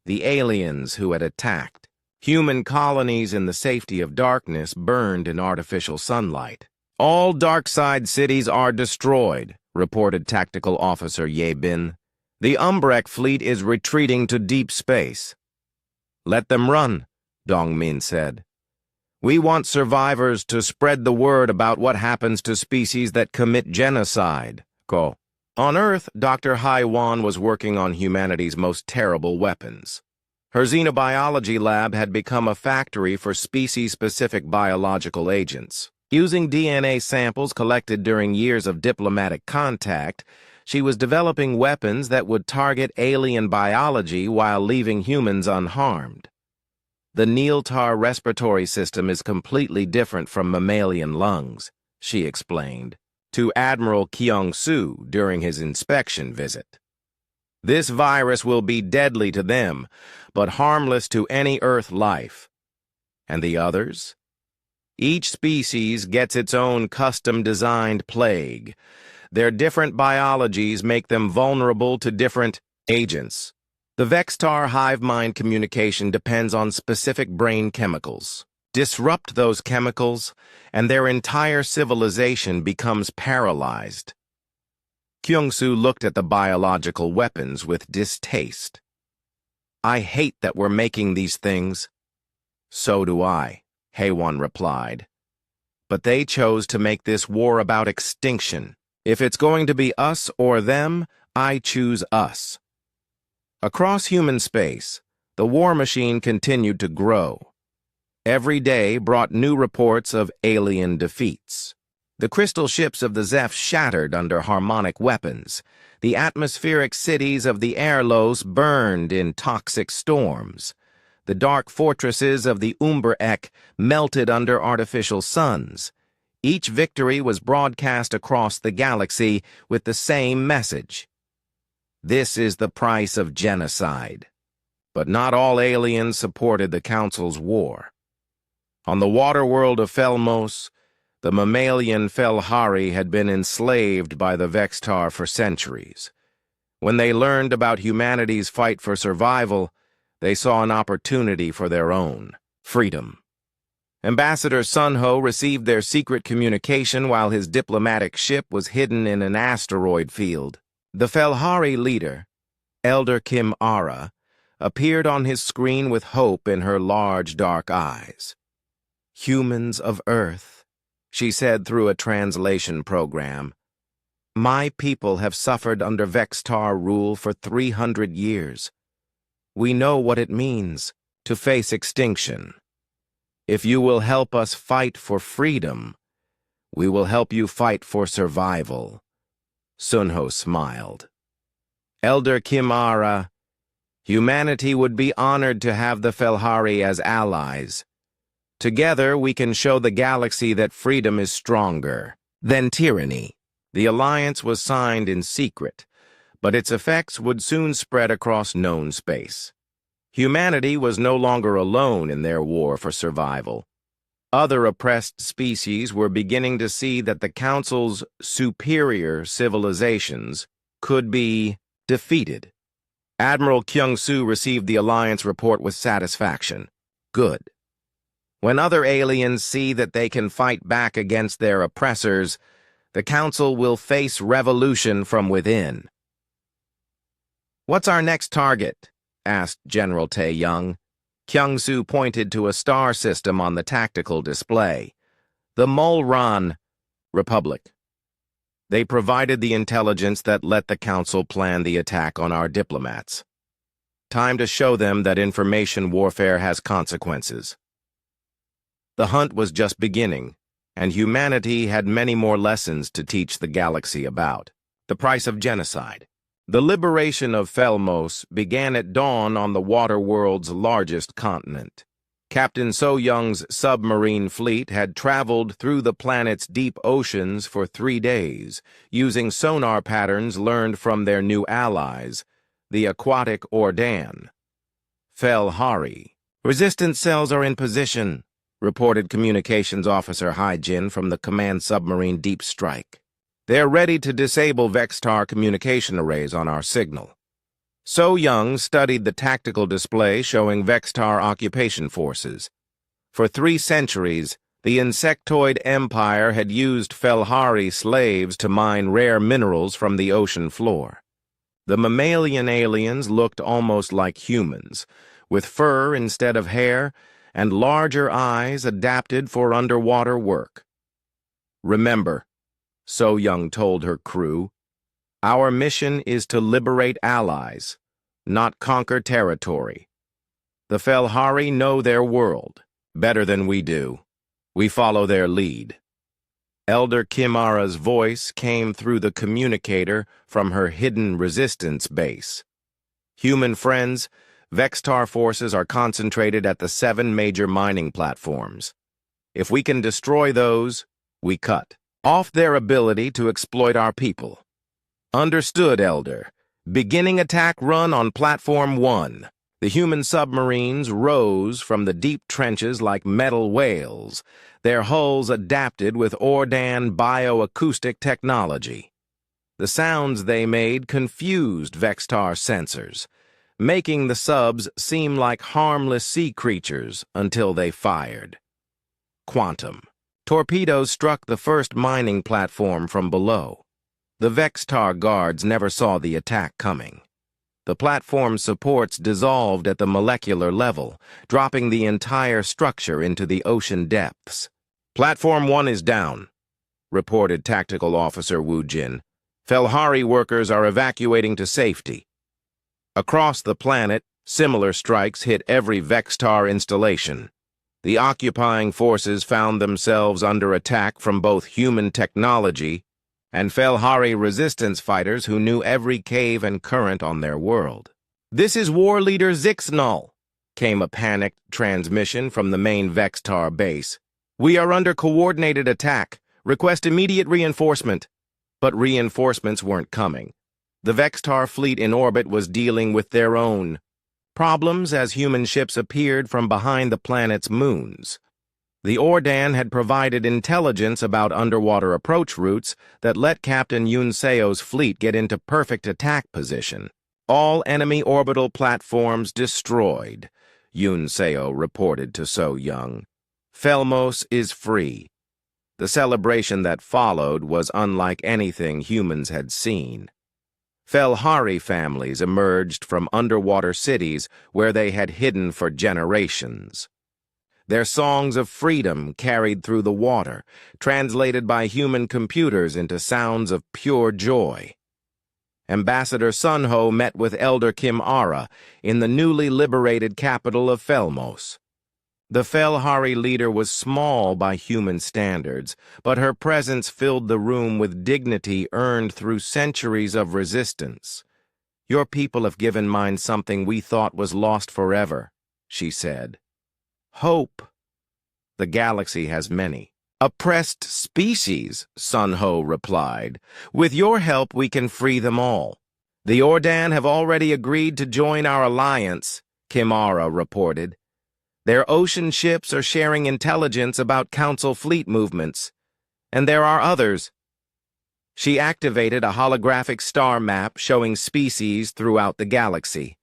The aliens who had attacked human colonies in the safety of darkness burned in artificial sunlight. All dark-side cities are destroyed, reported Tactical Officer Ye Bin. The Umbrek fleet is retreating to deep space. Let them run, Dongmin said. We want survivors to spread the word about what happens to species that commit genocide. Go. On Earth, Dr. Hai Wan was working on humanity's most terrible weapons. Her xenobiology lab had become a factory for species-specific biological agents. Using DNA samples collected during years of diplomatic contact, she was developing weapons that would target alien biology while leaving humans unharmed. The Neeltar respiratory system is completely different from mammalian lungs, she explained to Admiral Kyung-soo during his inspection visit. This virus will be deadly to them, but harmless to any Earth life. And the others? Each species gets its own custom-designed plague. Their different biologies make them vulnerable to different agents. The Vextar hive mind communication depends on specific brain chemicals. Disrupt those chemicals, and their entire civilization becomes paralyzed. Kyung-soo looked at the biological weapons with distaste. I hate that we're making these things. So do I, Haewon replied. But they chose to make this war about extinction. If it's going to be us or them, I choose us. Across human space, the war machine continued to grow. Every day brought new reports of alien defeats. The crystal ships of the Zeph shattered under harmonic weapons. The atmospheric cities of the Airlos burned in toxic storms. The dark fortresses of the Umber-Ek melted under artificial suns. Each victory was broadcast across the galaxy with the same message. This is the price of genocide. But not all aliens supported the Council's war. On the water world of Felmos, the mammalian Felhari had been enslaved by the Vextar for centuries. When they learned about humanity's fight for survival, they saw an opportunity for their own freedom. Ambassador Sunho received their secret communication while his diplomatic ship was hidden in an asteroid field. The Felhari leader, Elder Kim Ara, appeared on his screen with hope in her large dark eyes. "Humans of Earth," she said through a translation program, "my people have suffered under Vextar rule for 300 years. We know what it means to face extinction. If you will help us fight for freedom, we will help you fight for survival." Sunho smiled. Elder Kimara, humanity would be honored to have the Felhari as allies. Together we can show the galaxy that freedom is stronger than tyranny. The alliance was signed in secret, but its effects would soon spread across known space. Humanity was no longer alone in their war for survival. Other oppressed species were beginning to see that the Council's superior civilizations could be defeated. Admiral Kyung-soo received the alliance report with satisfaction. Good. When other aliens see that they can fight back against their oppressors, the Council will face revolution from within. "What's our next target?" asked General Tae-young. Kyung-soo pointed to a star system on the tactical display. "The Molran Republic." They provided the intelligence that let the Council plan the attack on our diplomats. Time to show them that information warfare has consequences. The hunt was just beginning, and humanity had many more lessons to teach the galaxy about. The price of genocide. The liberation of Felmos began at dawn on the water world's largest continent. Captain So-young's submarine fleet had traveled through the planet's deep oceans for 3 days, using sonar patterns learned from their new allies, the aquatic Ordan. Felhari. "Resistance cells are in position," reported Communications Officer Haijin from the command submarine Deep Strike. "They're ready to disable Vextar communication arrays on our signal." So-young studied the tactical display showing Vextar occupation forces. For 3 centuries, the insectoid empire had used Felhari slaves to mine rare minerals from the ocean floor. The mammalian aliens looked almost like humans, with fur instead of hair and larger eyes adapted for underwater work. "Remember," So-young told her crew, "our mission is to liberate allies, not conquer territory. The Felhari know their world better than we do. We follow their lead." Elder Kimara's voice came through the communicator from her hidden resistance base. "Human friends, Vextar forces are concentrated at the 7 major mining platforms. If we can destroy those, we cut off their ability to exploit our people." "Understood, Elder. Beginning attack run on Platform 1. The human submarines rose from the deep trenches like metal whales, their hulls adapted with Ordan bioacoustic technology. The sounds they made confused Vextar sensors, making the subs seem like harmless sea creatures until they fired. Quantum. Torpedoes struck the first mining platform from below. The Vextar guards never saw the attack coming. The platform's supports dissolved at the molecular level, dropping the entire structure into the ocean depths. "Platform 1 is down," reported Tactical Officer Wu Jin. Felhari workers are evacuating to safety. Across the planet, similar strikes hit every Vextar installation. The occupying forces found themselves under attack from both human technology and Felhari resistance fighters who knew every cave and current on their world. "This is War Leader Zixnull," came a panicked transmission from the main Vextar base. "We are under coordinated attack. Request immediate reinforcement." But reinforcements weren't coming. The Vextar fleet in orbit was dealing with their own problems as human ships appeared from behind the planet's moons. The Ordan had provided intelligence about underwater approach routes that let Captain Yunseo's fleet get into perfect attack position. "All enemy orbital platforms destroyed," Yunseo reported to So Young. "Felmos is free." The celebration that followed was unlike anything humans had seen. Felhari families emerged from underwater cities where they had hidden for generations. Their songs of freedom carried through the water, translated by human computers into sounds of pure joy. Ambassador Sunho met with Elder Kim Ara in the newly liberated capital of Felmos. The Felhari leader was small by human standards, but her presence filled the room with dignity earned through centuries of resistance. "Your people have given mine something we thought was lost forever," she said. "Hope. The galaxy has many oppressed species," Sunho replied. "With your help, we can free them all." "The Ordan have already agreed to join our alliance," Kimara reported. "Their ocean ships are sharing intelligence about Council fleet movements. And there are others." She activated a holographic star map showing species throughout the galaxy.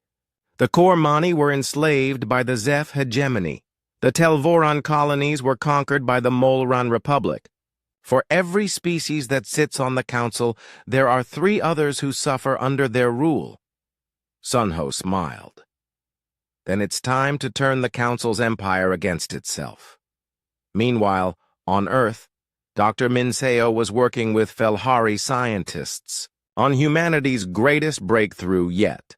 The Kormani were enslaved by the Zeph hegemony. The Telvoran colonies were conquered by the Molran Republic. For every species that sits on the Council, there are 3 others who suffer under their rule. Sunho smiled. "Then it's time to turn the Council's empire against itself." Meanwhile, on Earth, Dr. Minseo was working with Felhari scientists on humanity's greatest breakthrough yet.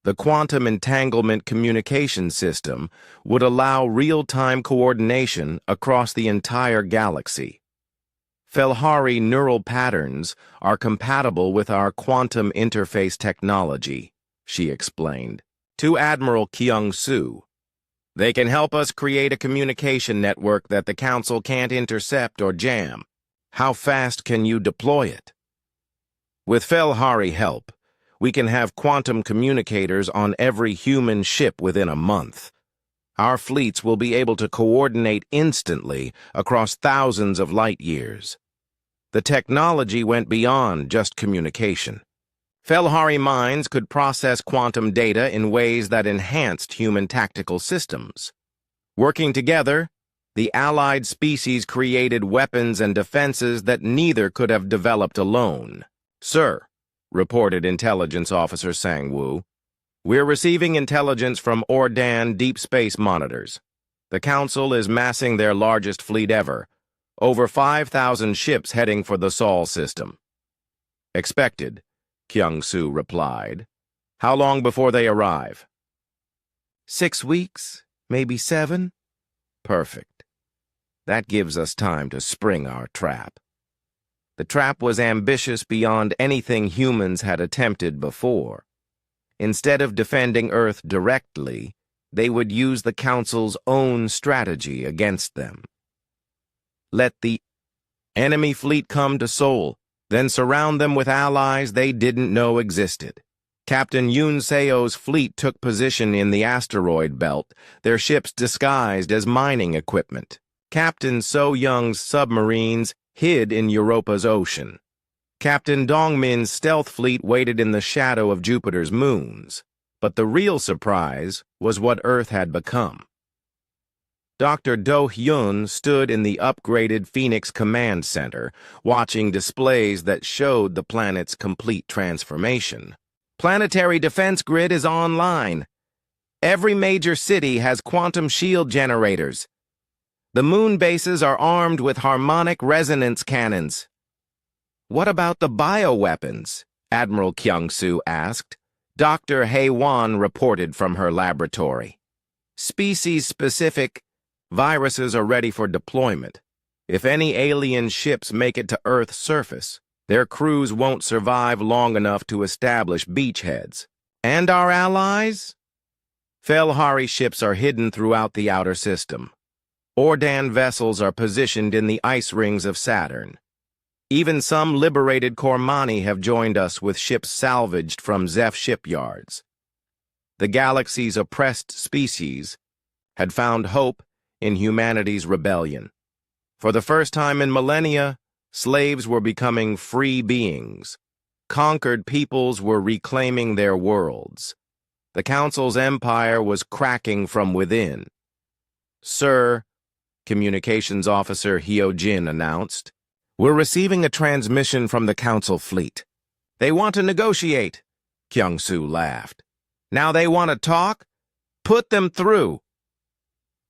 The quantum entanglement communication system would allow real-time coordination across the entire galaxy. Felhari neural patterns are compatible with our quantum interface technology, she explained, to Admiral Kyung-soo. "They can help us create a communication network that the Council can't intercept or jam. How fast can you deploy it?" "With Felhari help, we can have quantum communicators on every human ship within a month. Our fleets will be able to coordinate instantly across thousands of light years." The technology went beyond just communication. Felhari minds could process quantum data in ways that enhanced human tactical systems. Working together, the allied species created weapons and defenses that neither could have developed alone. "Sir," reported Intelligence Officer Sang-woo, "we're receiving intelligence from Ordan deep space monitors. The Council is massing their largest fleet ever, over 5,000 ships heading for the Sol system." "Expected," Kyung-soo replied. "How long before they arrive?" 6 weeks, maybe 7. "Perfect. That gives us time to spring our trap." The trap was ambitious beyond anything humans had attempted before. Instead of defending Earth directly, they would use the Council's own strategy against them. Let the enemy fleet come to Seoul, then surround them with allies they didn't know existed. Captain Yunseo's fleet took position in the asteroid belt, their ships disguised as mining equipment. Captain So Young's submarines hid in Europa's ocean. Captain Dongmin's stealth fleet waited in the shadow of Jupiter's moons. But the real surprise was what Earth had become. Dr. Do-hyun stood in the upgraded Phoenix Command Center, watching displays that showed the planet's complete transformation. "Planetary defense grid is online. Every major city has quantum shield generators. The moon bases are armed with harmonic resonance cannons. What about the bioweapons? Admiral Kyung-soo asked. Dr. Hae-won reported from her laboratory. Species-specific viruses are ready for deployment. If any alien ships make it to Earth's surface, their crews won't survive long enough to establish beachheads. And our allies? Felhari ships are hidden throughout the outer system. Ordan vessels are positioned in the ice rings of Saturn. Even some liberated Cormani have joined us with ships salvaged from Zeph shipyards. The galaxy's oppressed species had found hope in humanity's rebellion. For the first time in millennia, slaves were becoming free beings. Conquered peoples were reclaiming their worlds. The Council's empire was cracking from within. Sir, Communications Officer Hyo-jin announced, "We're receiving a transmission from the Council fleet. They want to negotiate." Kyung-soo laughed. "Now they want to talk? Put them through."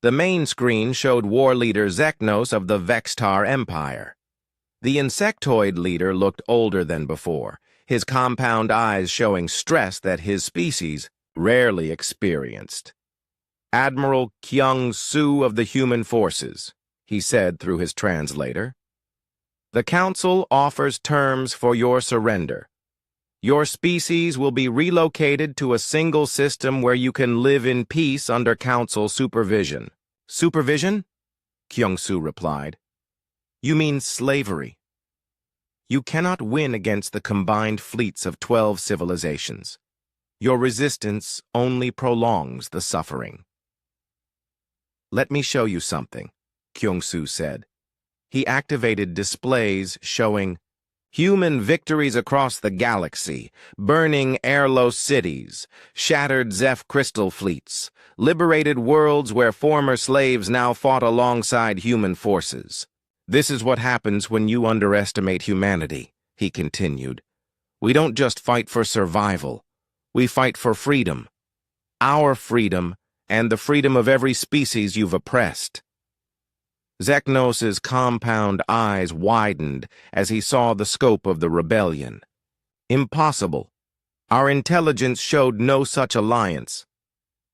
The main screen showed war leader Zeknos of the Vextar Empire. The insectoid leader looked older than before, his compound eyes showing stress that his species rarely experienced. "Admiral Kyung-soo of the Human Forces," he said through his translator. "The Council offers terms for your surrender. Your species will be relocated to a single system where you can live in peace under Council supervision." "Supervision?" Kyung-soo replied. "You mean slavery. You cannot win against the combined fleets of 12 civilizations. Your resistance only prolongs the suffering." "Let me show you something," Kyung-soo said. He activated displays showing human victories across the galaxy, burning airless cities, shattered Zeph crystal fleets, liberated worlds where former slaves now fought alongside human forces. "This is what happens when you underestimate humanity," he continued. "We don't just fight for survival. We fight for freedom. Our freedom and the freedom of every species you've oppressed." Zeknos's compound eyes widened as he saw the scope of the rebellion. "Impossible. Our intelligence showed no such alliance.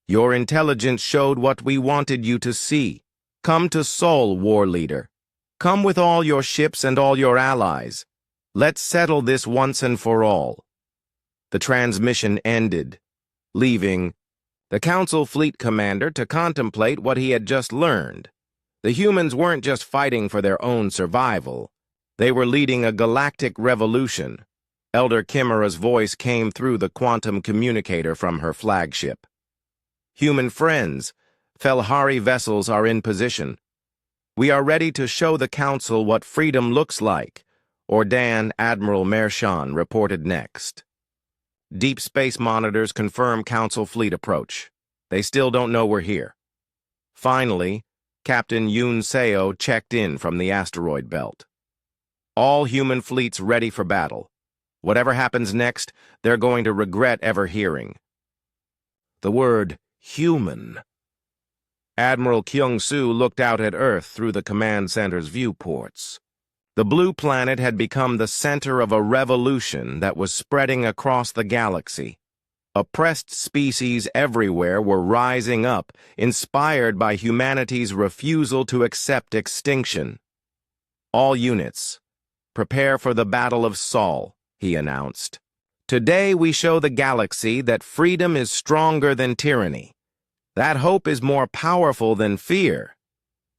Your intelligence showed what we wanted you to see. Come to Seoul, war leader. Come with all your ships and all your allies. Let's settle this once and for all." The transmission ended, leaving the Council fleet commander to contemplate what he had just learned. The humans weren't just fighting for their own survival. They were leading a galactic revolution. Elder Kimura's voice came through the quantum communicator from her flagship. "Human friends, Felhari vessels are in position. We are ready to show the Council what freedom looks like," Ordan Admiral Mershan reported next. "Deep space monitors confirm Council fleet approach. They still don't know we're here." Finally, Captain Yoon Seo checked in from the asteroid belt. "All human fleets ready for battle. Whatever happens next, they're going to regret ever hearing." The word human. Admiral Kyung-soo looked out at Earth through the command center's viewports. The blue planet had become the center of a revolution that was spreading across the galaxy. Oppressed species everywhere were rising up, inspired by humanity's refusal to accept extinction. "All units, prepare for the Battle of Seoul," he announced. "Today we show the galaxy that freedom is stronger than tyranny, that hope is more powerful than fear,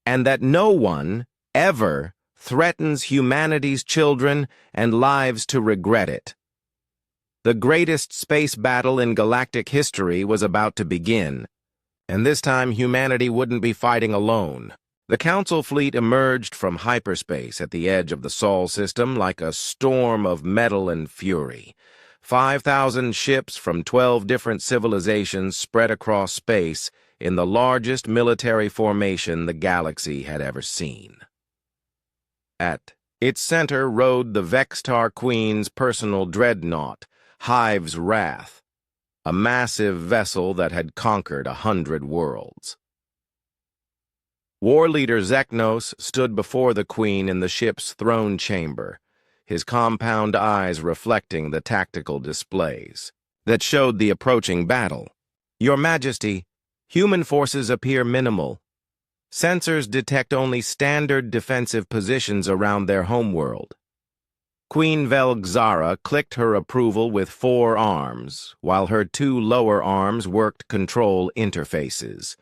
and that no one, ever, threatens humanity's children and lives to regret it." The greatest space battle in galactic history was about to begin, and this time humanity wouldn't be fighting alone. The Council fleet emerged from hyperspace at the edge of the Sol system like a storm of metal and fury. 5,000 ships from 12 different civilizations spread across space in the largest military formation the galaxy had ever seen. At its center rode the Vextar Queen's personal dreadnought, Hive's Wrath, a massive vessel that had conquered 100 worlds. War leader Zeknos stood before the queen in the ship's throne chamber, his compound eyes reflecting the tactical displays that showed the approaching battle. Your Majesty, human forces appear minimal. Sensors detect only standard defensive positions around their homeworld. Queen Velgzara clicked her approval with 4 arms, while her 2 lower arms worked control interfaces.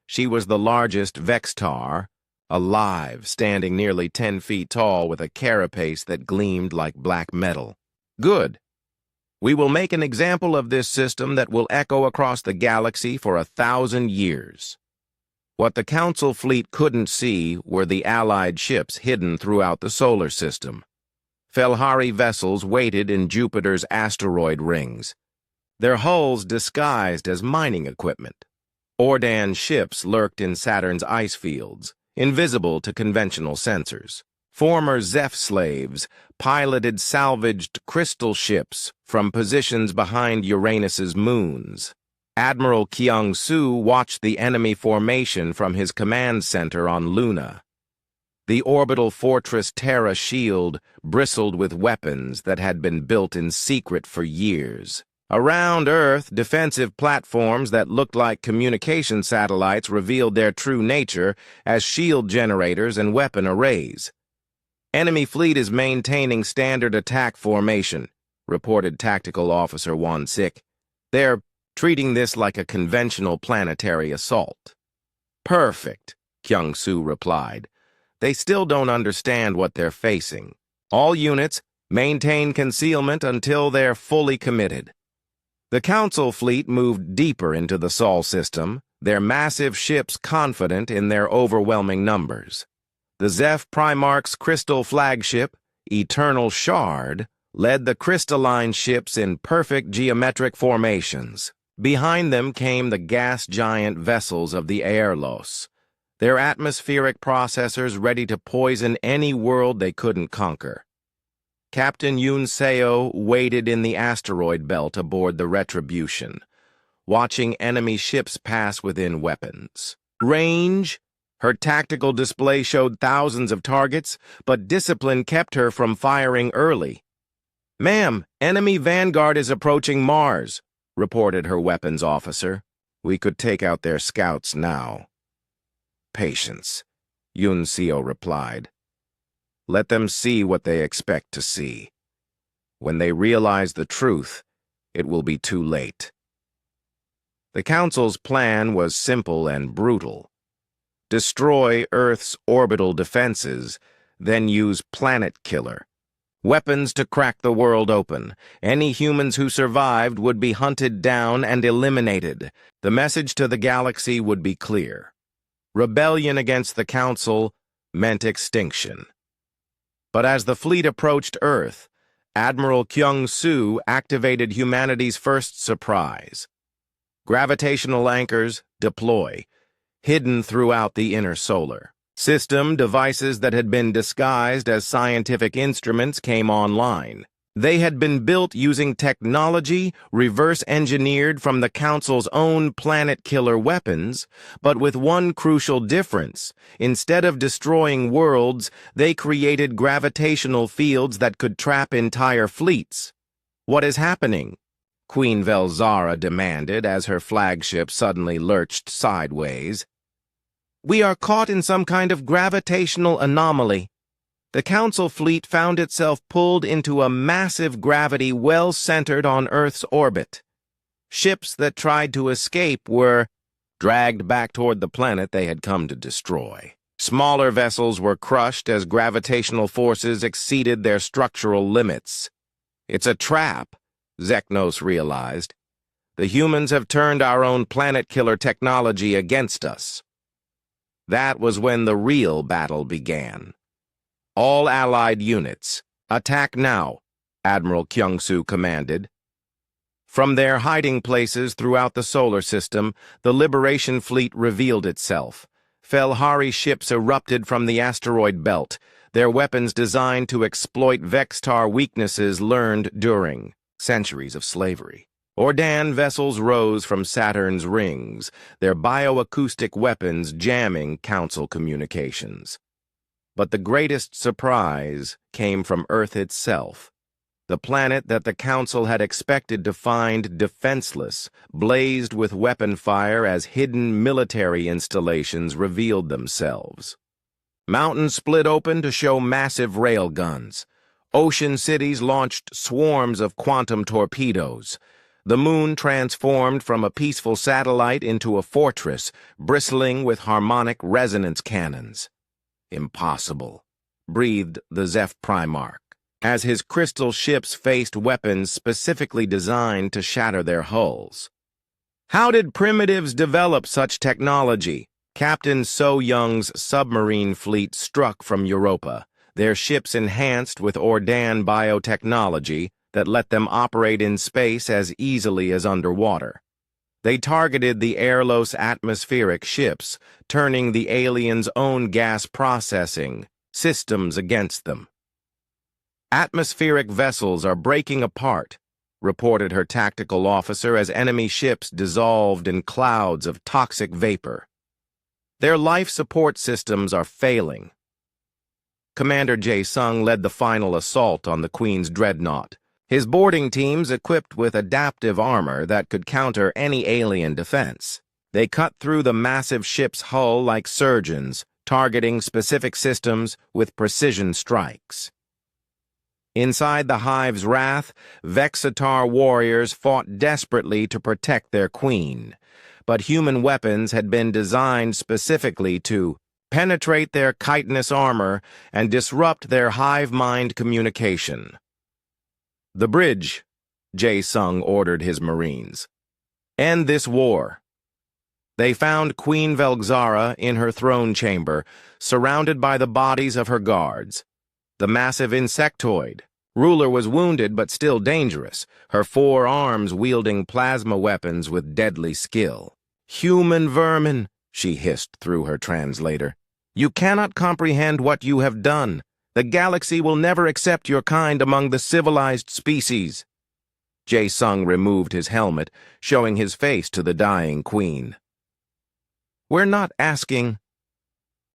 She was the largest Vextar, alive, standing nearly 10 feet tall with a carapace that gleamed like black metal. Good. We will make an example of this system that will echo across the galaxy for 1,000 years. What the Council fleet couldn't see were the Allied ships hidden throughout the solar system. Felhari vessels waited in Jupiter's asteroid rings, their hulls disguised as mining equipment. Ordan ships lurked in Saturn's ice fields, invisible to conventional sensors. Former Zeph slaves piloted salvaged crystal ships from positions behind Uranus's moons. Admiral Kyung-Soo watched the enemy formation from his command center on Luna. The orbital fortress Terra Shield bristled with weapons that had been built in secret for years. Around Earth, defensive platforms that looked like communication satellites revealed their true nature as shield generators and weapon arrays. Enemy fleet is maintaining standard attack formation, reported Tactical Officer Won-Sik. They're treating this like a conventional planetary assault. Perfect, Kyung-Soo replied. They still don't understand what they're facing. All units maintain concealment until they're fully committed. The Council fleet moved deeper into the Sol system, their massive ships confident in their overwhelming numbers. The Zeph Primarch's crystal flagship, Eternal Shard, led the crystalline ships in perfect geometric formations. Behind them came the gas giant vessels of the Aerlos, their atmospheric processors ready to poison any world they couldn't conquer. Captain Yoon Seo waited in the asteroid belt aboard the Retribution, watching enemy ships pass within weapons. Range? Her tactical display showed thousands of targets, but discipline kept her from firing early. "Ma'am, enemy vanguard is approaching Mars," reported her weapons officer. "We could take out their scouts now." "Patience," Yoon Seo replied. "Let them see what they expect to see. When they realize the truth, it will be too late." The Council's plan was simple and brutal. Destroy Earth's orbital defenses, then use Planet Killer. Weapons to crack the world open. Any humans who survived would be hunted down and eliminated. The message to the galaxy would be clear. Rebellion against the Council meant extinction. But as the fleet approached Earth, Admiral Kyung-Soo activated humanity's first surprise. Gravitational anchors deploy, hidden throughout the inner solar system. Devices that had been disguised as scientific instruments came online. They had been built using technology reverse-engineered from the Council's own planet-killer weapons, but with one crucial difference. Instead of destroying worlds, they created gravitational fields that could trap entire fleets. "What is happening?" Queen Velgzara demanded as her flagship suddenly lurched sideways. "We are caught in some kind of gravitational anomaly. The Council fleet found itself pulled into a massive gravity well centered on Earth's orbit. Ships that tried to escape were dragged back toward the planet they had come to destroy. Smaller vessels were crushed as gravitational forces exceeded their structural limits. It's a trap, Zeknos realized. The humans have turned our own planet-killer technology against us." That was when the real battle began. "All Allied units, attack now," Admiral Kyung-Soo commanded. From their hiding places throughout the solar system, the Liberation Fleet revealed itself. Felhari ships erupted from the asteroid belt, their weapons designed to exploit Vextar weaknesses learned during centuries of slavery. Ordan vessels rose from Saturn's rings, their bioacoustic weapons jamming Council communications. But the greatest surprise came from Earth itself. The planet that the Council had expected to find defenseless blazed with weapon fire as hidden military installations revealed themselves. Mountains split open to show massive railguns. Ocean cities launched swarms of quantum torpedoes. The moon transformed from a peaceful satellite into a fortress, bristling with harmonic resonance cannons. Impossible, breathed the Zeph Primarch, as his crystal ships faced weapons specifically designed to shatter their hulls. How did primitives develop such technology? Captain So Young's submarine fleet struck from Europa, their ships enhanced with Ordan biotechnology that let them operate in space as easily as underwater. They targeted the Airlos atmospheric ships, turning the aliens' own gas processing systems against them. Atmospheric vessels are breaking apart, reported her tactical officer as enemy ships dissolved in clouds of toxic vapor. Their life support systems are failing. Commander Jae-sung led the final assault on the Queen's dreadnought, his boarding teams equipped with adaptive armor that could counter any alien defense. They cut through the massive ship's hull like surgeons, targeting specific systems with precision strikes. Inside the Hive's wrath, Vexatar warriors fought desperately to protect their queen, but human weapons had been designed specifically to penetrate their chitinous armor and disrupt their hive mind communication. The bridge, Jae-sung ordered his Marines. End this war. They found Queen Velxara in her throne chamber, surrounded by the bodies of her guards. The massive insectoid ruler was wounded but still dangerous, her 4 arms wielding plasma weapons with deadly skill. "Human vermin," she hissed through her translator. "You cannot comprehend what you have done. The galaxy will never accept your kind among the civilized species." Jae-sung removed his helmet, showing his face to the dying queen. "We're not asking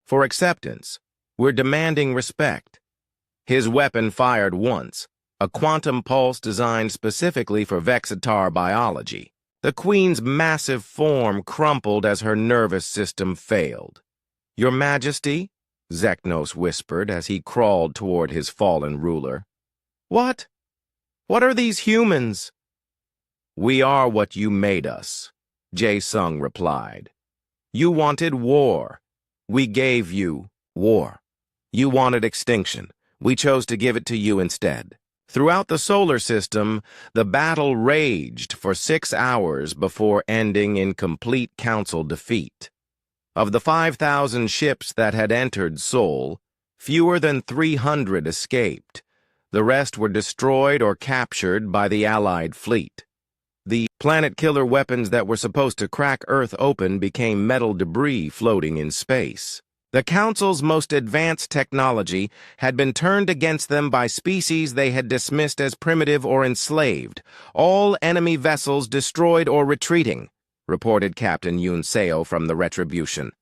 for acceptance. We're demanding respect." His weapon fired once, a quantum pulse designed specifically for Vexatar biology. The queen's massive form crumpled as her nervous system failed. "Your Majesty?" Zeknos whispered as he crawled toward his fallen ruler. "What? What are these humans?" "We are what you made us," Jae-sung replied. "You wanted war. We gave you war. You wanted extinction. We chose to give it to you instead." Throughout the solar system, the battle raged for 6 hours before ending in complete Council defeat. Of the 5,000 ships that had entered Sol, fewer than 300 escaped. The rest were destroyed or captured by the Allied fleet. The planet-killer weapons that were supposed to crack Earth open became metal debris floating in space. The Council's most advanced technology had been turned against them by species they had dismissed as primitive or enslaved. "All enemy vessels destroyed or retreating," reported Captain Yoon Seo from the Retribution.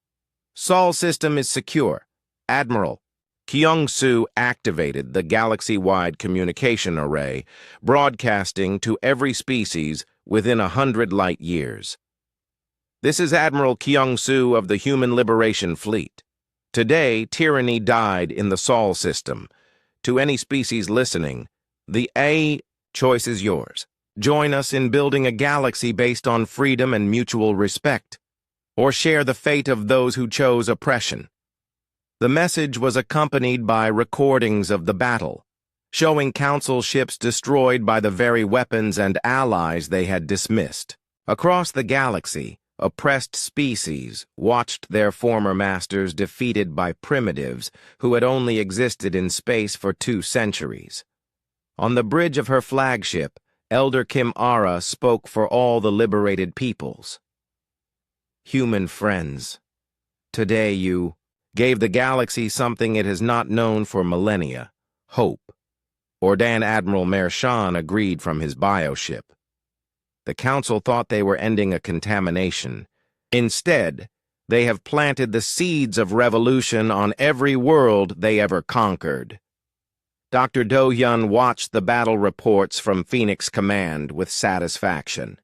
"Sol system is secure." Admiral Kyung-soo activated the galaxy-wide communication array, broadcasting to every species within 100 light years. "This is Admiral Kyung-soo of the Human Liberation Fleet. Today, tyranny died in the Sol system. To any species listening, the choice is yours. Join us in building a galaxy based on freedom and mutual respect, or share the fate of those who chose oppression." The message was accompanied by recordings of the battle, showing Council ships destroyed by the very weapons and allies they had dismissed. Across the galaxy, oppressed species watched their former masters defeated by primitives who had only existed in space for 2 centuries. On the bridge of her flagship, Elder Kim Ara spoke for all the liberated peoples. "Human friends, today you gave the galaxy something it has not known for millennia: hope." Ordan Admiral Mershan agreed from his bioship. The council thought they were ending a contamination. Instead, they have planted the seeds of revolution on every world they ever conquered. Dr. Do-hyun watched the battle reports from Phoenix Command with satisfaction.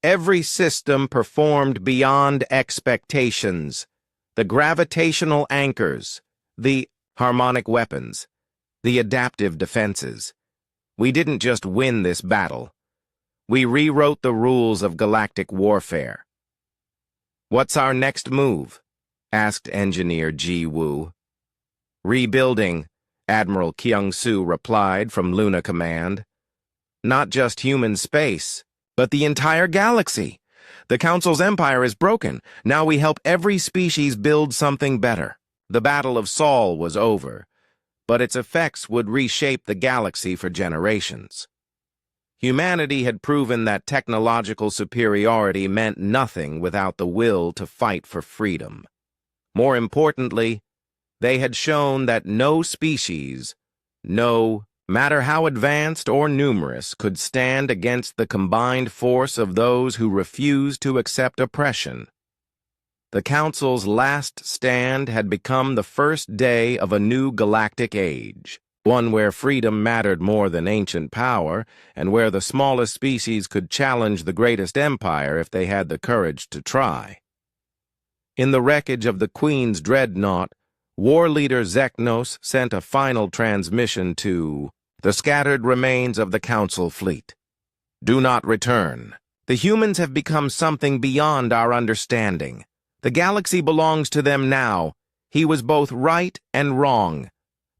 Every system performed beyond expectations. The gravitational anchors, the harmonic weapons, the adaptive defenses. We didn't just win this battle. We rewrote the rules of galactic warfare. "What's our next move?" asked Engineer Ji-woo. "Rebuilding," Admiral Kyung-soo replied from Luna Command. "Not just human space, but the entire galaxy. The Council's empire is broken. Now we help every species build something better." The Battle of Sol was over, but its effects would reshape the galaxy for generations. Humanity had proven that technological superiority meant nothing without the will to fight for freedom. More importantly, they had shown that no species, no matter how advanced or numerous, could stand against the combined force of those who refused to accept oppression. The Council's last stand had become the first day of a new galactic age, one where freedom mattered more than ancient power, and where the smallest species could challenge the greatest empire if they had the courage to try. In the wreckage of the Queen's dreadnought, war leader Zeknos sent a final transmission to the scattered remains of the Council fleet. "Do not return. The humans have become something beyond our understanding. The galaxy belongs to them now. He was both right and wrong.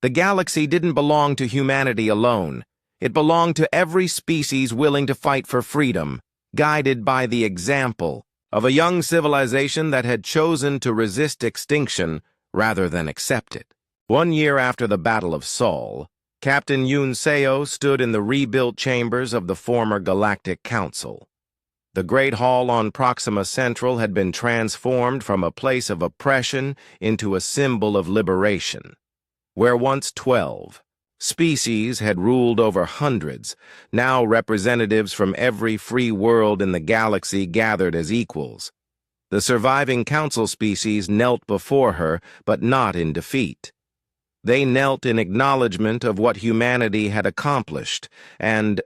The galaxy didn't belong to humanity alone. It belonged to every species willing to fight for freedom, guided by the example of a young civilization that had chosen to resist extinction rather than accept it." 1 year after the Battle of Sol, Captain Yoon Seo stood in the rebuilt chambers of the former Galactic Council. The Great Hall on Proxima Central had been transformed from a place of oppression into a symbol of liberation. Where once 12 species had ruled over hundreds, now representatives from every free world in the galaxy gathered as equals. The surviving council species knelt before her, but not in defeat. They knelt in acknowledgement of what humanity had accomplished and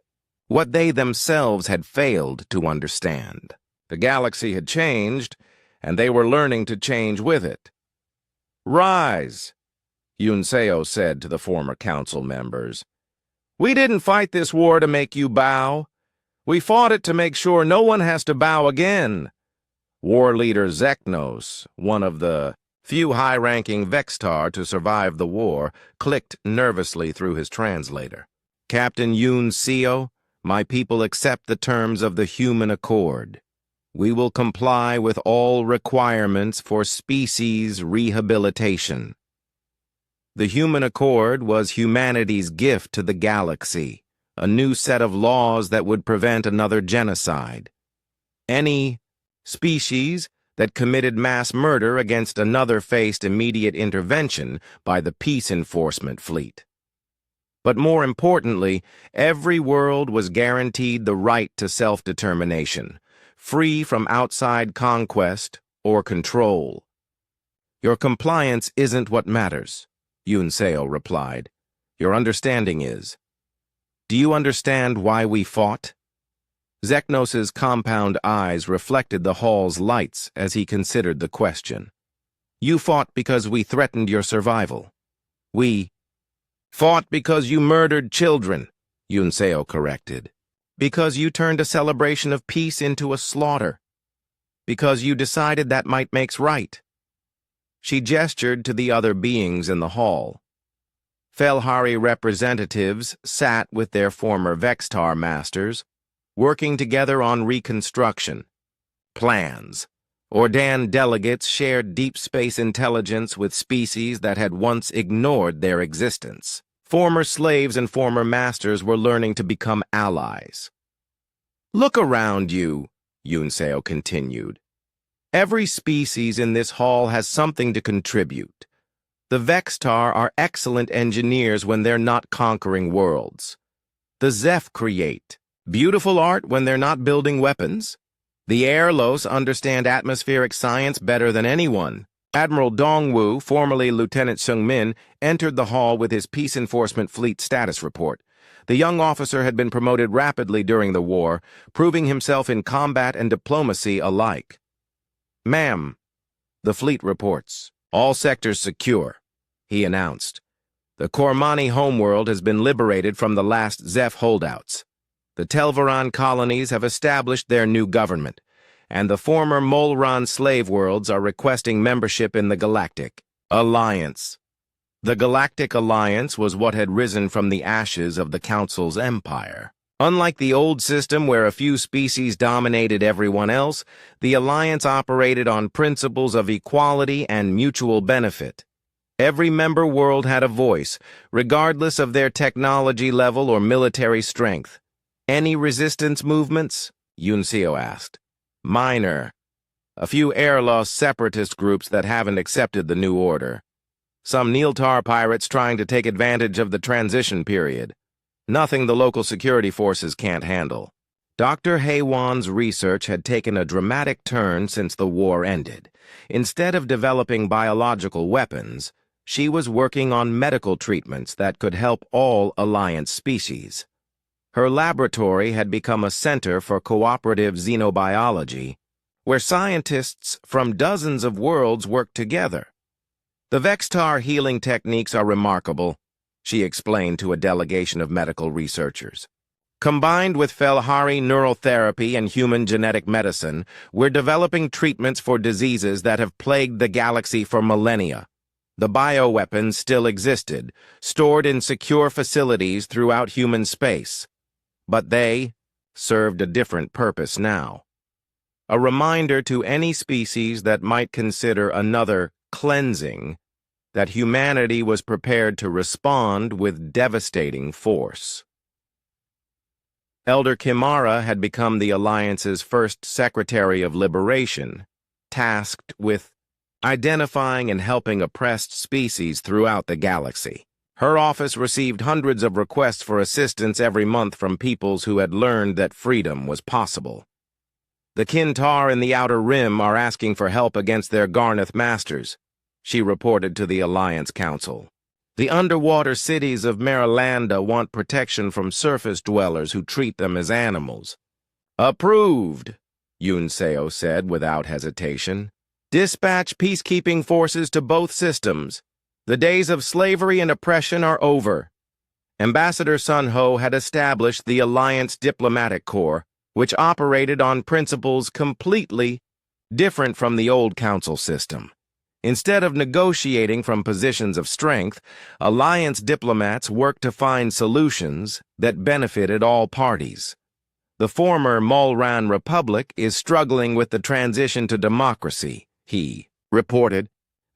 what they themselves had failed to understand. The galaxy had changed, and they were learning to change with it. "Rise," Yoon Seo said to the former council members. "We didn't fight this war to make you bow. We fought it to make sure no one has to bow again." War leader Zeknos, one of the few high-ranking Vextar to survive the war, clicked nervously through his translator. "Captain Yoon Seo, my people accept the terms of the Human Accord. We will comply with all requirements for species rehabilitation." The Human Accord was humanity's gift to the galaxy, a new set of laws that would prevent another genocide. Any species that committed mass murder against another faced immediate intervention by the peace enforcement fleet. But more importantly, every world was guaranteed the right to self-determination, free from outside conquest or control. "Your compliance isn't what matters," Yoon Seo replied. "Your understanding is. Do you understand why we fought?" Zeknos's compound eyes reflected the hall's lights as he considered the question. "You fought because we threatened your survival. We fought because you murdered children," Yoon Seo corrected. "Because you turned a celebration of peace into a slaughter. Because you decided that might makes right." She gestured to the other beings in the hall. Felhari representatives sat with their former Vextar masters, working together on reconstruction plans. Ordan delegates shared deep space intelligence with species that had once ignored their existence. Former slaves and former masters were learning to become allies. "Look around you," Yoon Seo continued. "Every species in this hall has something to contribute. The Vextar are excellent engineers when they're not conquering worlds. The Zeph create, Beautiful art when they're not building weapons? The Airlos understand atmospheric science better than anyone. Admiral Dongwu, formerly Lieutenant Seung-min, entered the hall with his Peace Enforcement Fleet status report. The young officer had been promoted rapidly during the war, proving himself in combat and diplomacy alike. "Ma'am," the fleet reports, "all sectors secure," he announced. "The Cormani homeworld has been liberated from the last Zeph holdouts. The Telvaran colonies have established their new government, and the former Molran slave worlds are requesting membership in the Galactic Alliance." The Galactic Alliance was what had risen from the ashes of the Council's empire. Unlike the old system where a few species dominated everyone else, the Alliance operated on principles of equality and mutual benefit. Every member world had a voice, regardless of their technology level or military strength. "Any resistance movements?" Yunseo asked. "Minor. A few air-loss separatist groups that haven't accepted the new order. Some Neeltar pirates trying to take advantage of the transition period. Nothing the local security forces can't handle." Dr. Haywan's research had taken a dramatic turn since the war ended. Instead of developing biological weapons, she was working on medical treatments that could help all Alliance species. Her laboratory had become a center for cooperative xenobiology, where scientists from dozens of worlds worked together. "The Vextar healing techniques are remarkable," she explained to a delegation of medical researchers. "Combined with Felhari neural therapy and human genetic medicine, we're developing treatments for diseases that have plagued the galaxy for millennia. The bioweapons still existed, stored in secure facilities throughout human space. But they served a different purpose now. A reminder to any species that might consider another cleansing that humanity was prepared to respond with devastating force." Elder Kimara had become the Alliance's first Secretary of Liberation, tasked with identifying and helping oppressed species throughout the galaxy. Her office received hundreds of requests for assistance every month from peoples who had learned that freedom was possible. "The Kintar in the Outer Rim are asking for help against their Garneth masters," she reported to the Alliance Council. "The underwater cities of Marilanda want protection from surface dwellers who treat them as animals." "Approved," Yunseo said without hesitation. "Dispatch peacekeeping forces to both systems. The days of slavery and oppression are over." Ambassador Sun Ho had established the Alliance Diplomatic Corps, which operated on principles completely different from the old council system. Instead of negotiating from positions of strength, Alliance diplomats worked to find solutions that benefited all parties. The former Molran Republic is struggling with the transition to democracy, he reported.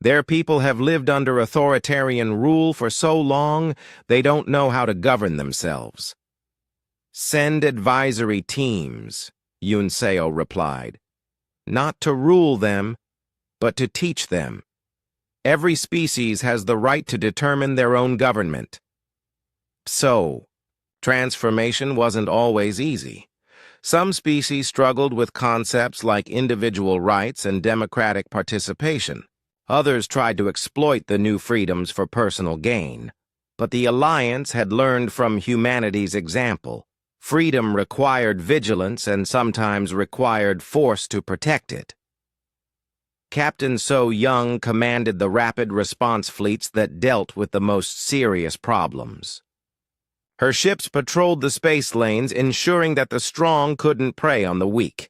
"Their people have lived under authoritarian rule for so long, they don't know how to govern themselves." "Send advisory teams," Yunseo replied. "Not to rule them, but to teach them. Every species has the right to determine their own government." So, transformation wasn't always easy. Some species struggled with concepts like individual rights and democratic participation. Others tried to exploit the new freedoms for personal gain. But the Alliance had learned from humanity's example. Freedom required vigilance and sometimes required force to protect it. Captain So Young commanded the rapid response fleets that dealt with the most serious problems. Her ships patrolled the space lanes, ensuring that the strong couldn't prey on the weak.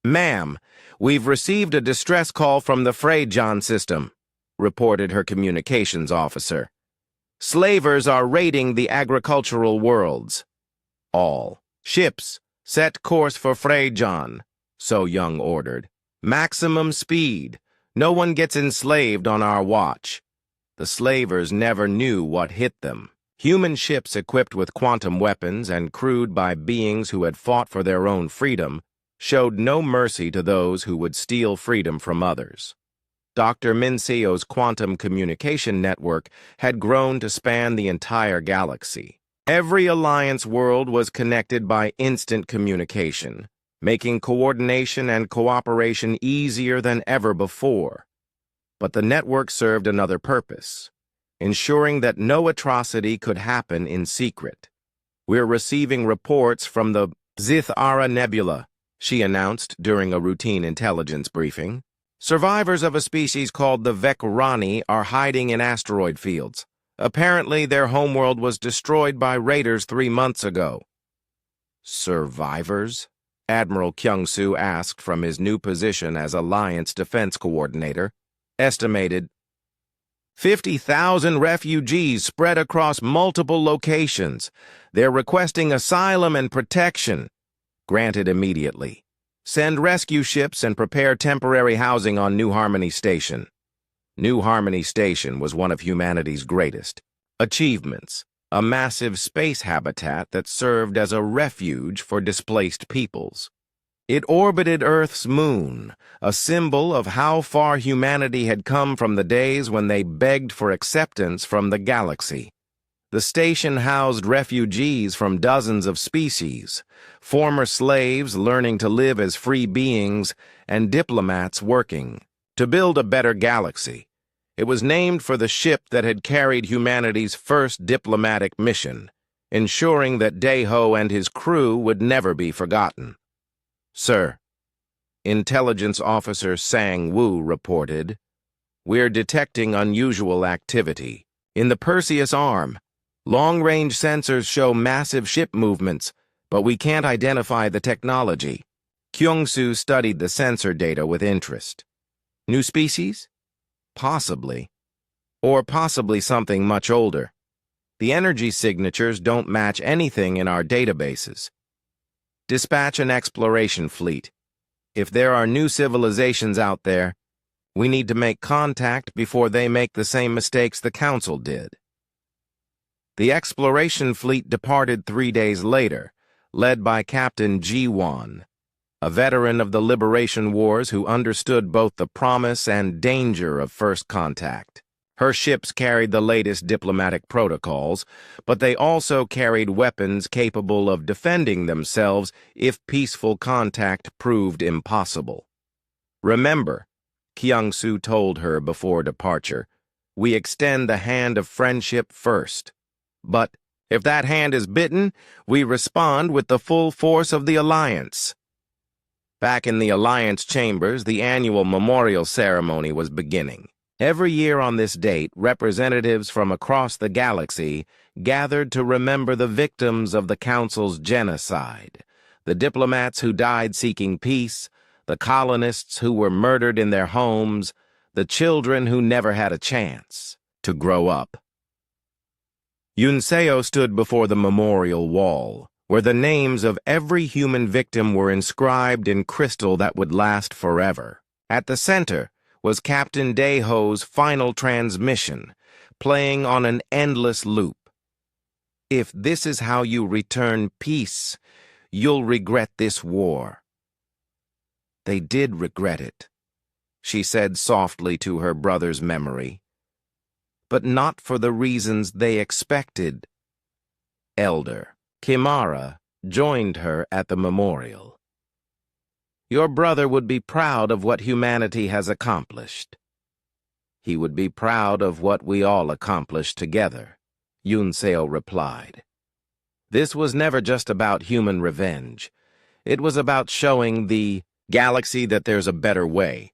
"Ma'am, we've received a distress call from the Freyjan system," reported her communications officer. "Slavers are raiding the agricultural worlds." "All ships, set course for Freyjan," So Young ordered. "Maximum speed. No one gets enslaved on our watch." The slavers never knew what hit them. Human ships equipped with quantum weapons and crewed by beings who had fought for their own freedom showed no mercy to those who would steal freedom from others. Dr. Minseo's quantum communication network had grown to span the entire galaxy. Every Alliance world was connected by instant communication, making coordination and cooperation easier than ever before. But the network served another purpose, ensuring that no atrocity could happen in secret. "We're receiving reports from the Zith-Ara Nebula," she announced during a routine intelligence briefing. "Survivors of a species called the Vekrani are hiding in asteroid fields. Apparently, their homeworld was destroyed by raiders 3 months ago." "Survivors?" Admiral Kyung-soo asked from his new position as Alliance Defense Coordinator. "Estimated 50,000 refugees spread across multiple locations. They're requesting asylum and protection. Granted immediately. Send rescue ships and prepare temporary housing on New Harmony Station." New Harmony Station was one of humanity's greatest achievements, a massive space habitat that served as a refuge for displaced peoples. It orbited Earth's moon, a symbol of how far humanity had come from the days when they begged for acceptance from the galaxy. The station housed refugees from dozens of species, former slaves learning to live as free beings, and diplomats working to build a better galaxy. It was named for the ship that had carried humanity's first diplomatic mission, ensuring that Daeho and his crew would never be forgotten. "Sir," Intelligence Officer Sang Woo reported, "we're detecting unusual activity. In the Perseus Arm, long-range sensors show massive ship movements, but we can't identify the technology." Kyung-soo studied the sensor data with interest. "New species? Possibly. Or possibly something much older. The energy signatures don't match anything in our databases. Dispatch an exploration fleet. If there are new civilizations out there, we need to make contact before they make the same mistakes the Council did." The exploration fleet departed 3 days later, led by Captain Ji-won, a veteran of the Liberation Wars who understood both the promise and danger of first contact. Her ships carried the latest diplomatic protocols, but they also carried weapons capable of defending themselves if peaceful contact proved impossible. "Remember," Kyung-soo told her before departure, "we extend the hand of friendship first. But if that hand is bitten, we respond with the full force of the Alliance." Back in the Alliance chambers, the annual memorial ceremony was beginning. Every year on this date, representatives from across the galaxy gathered to remember the victims of the Council's genocide, the diplomats who died seeking peace, the colonists who were murdered in their homes, the children who never had a chance to grow up. Yunseo stood before the memorial wall, where the names of every human victim were inscribed in crystal that would last forever. At the center was Captain Daeho's final transmission, playing on an endless loop. "If this is how you return peace, you'll regret this war." They did regret it, she said softly to her brother's memory, but not for the reasons they expected. Elder Kimara joined her at the memorial. "Your brother would be proud of what humanity has accomplished. He would be proud of what we all accomplished together," Yunseo replied. "This was never just about human revenge. It was about showing the galaxy that there's a better way.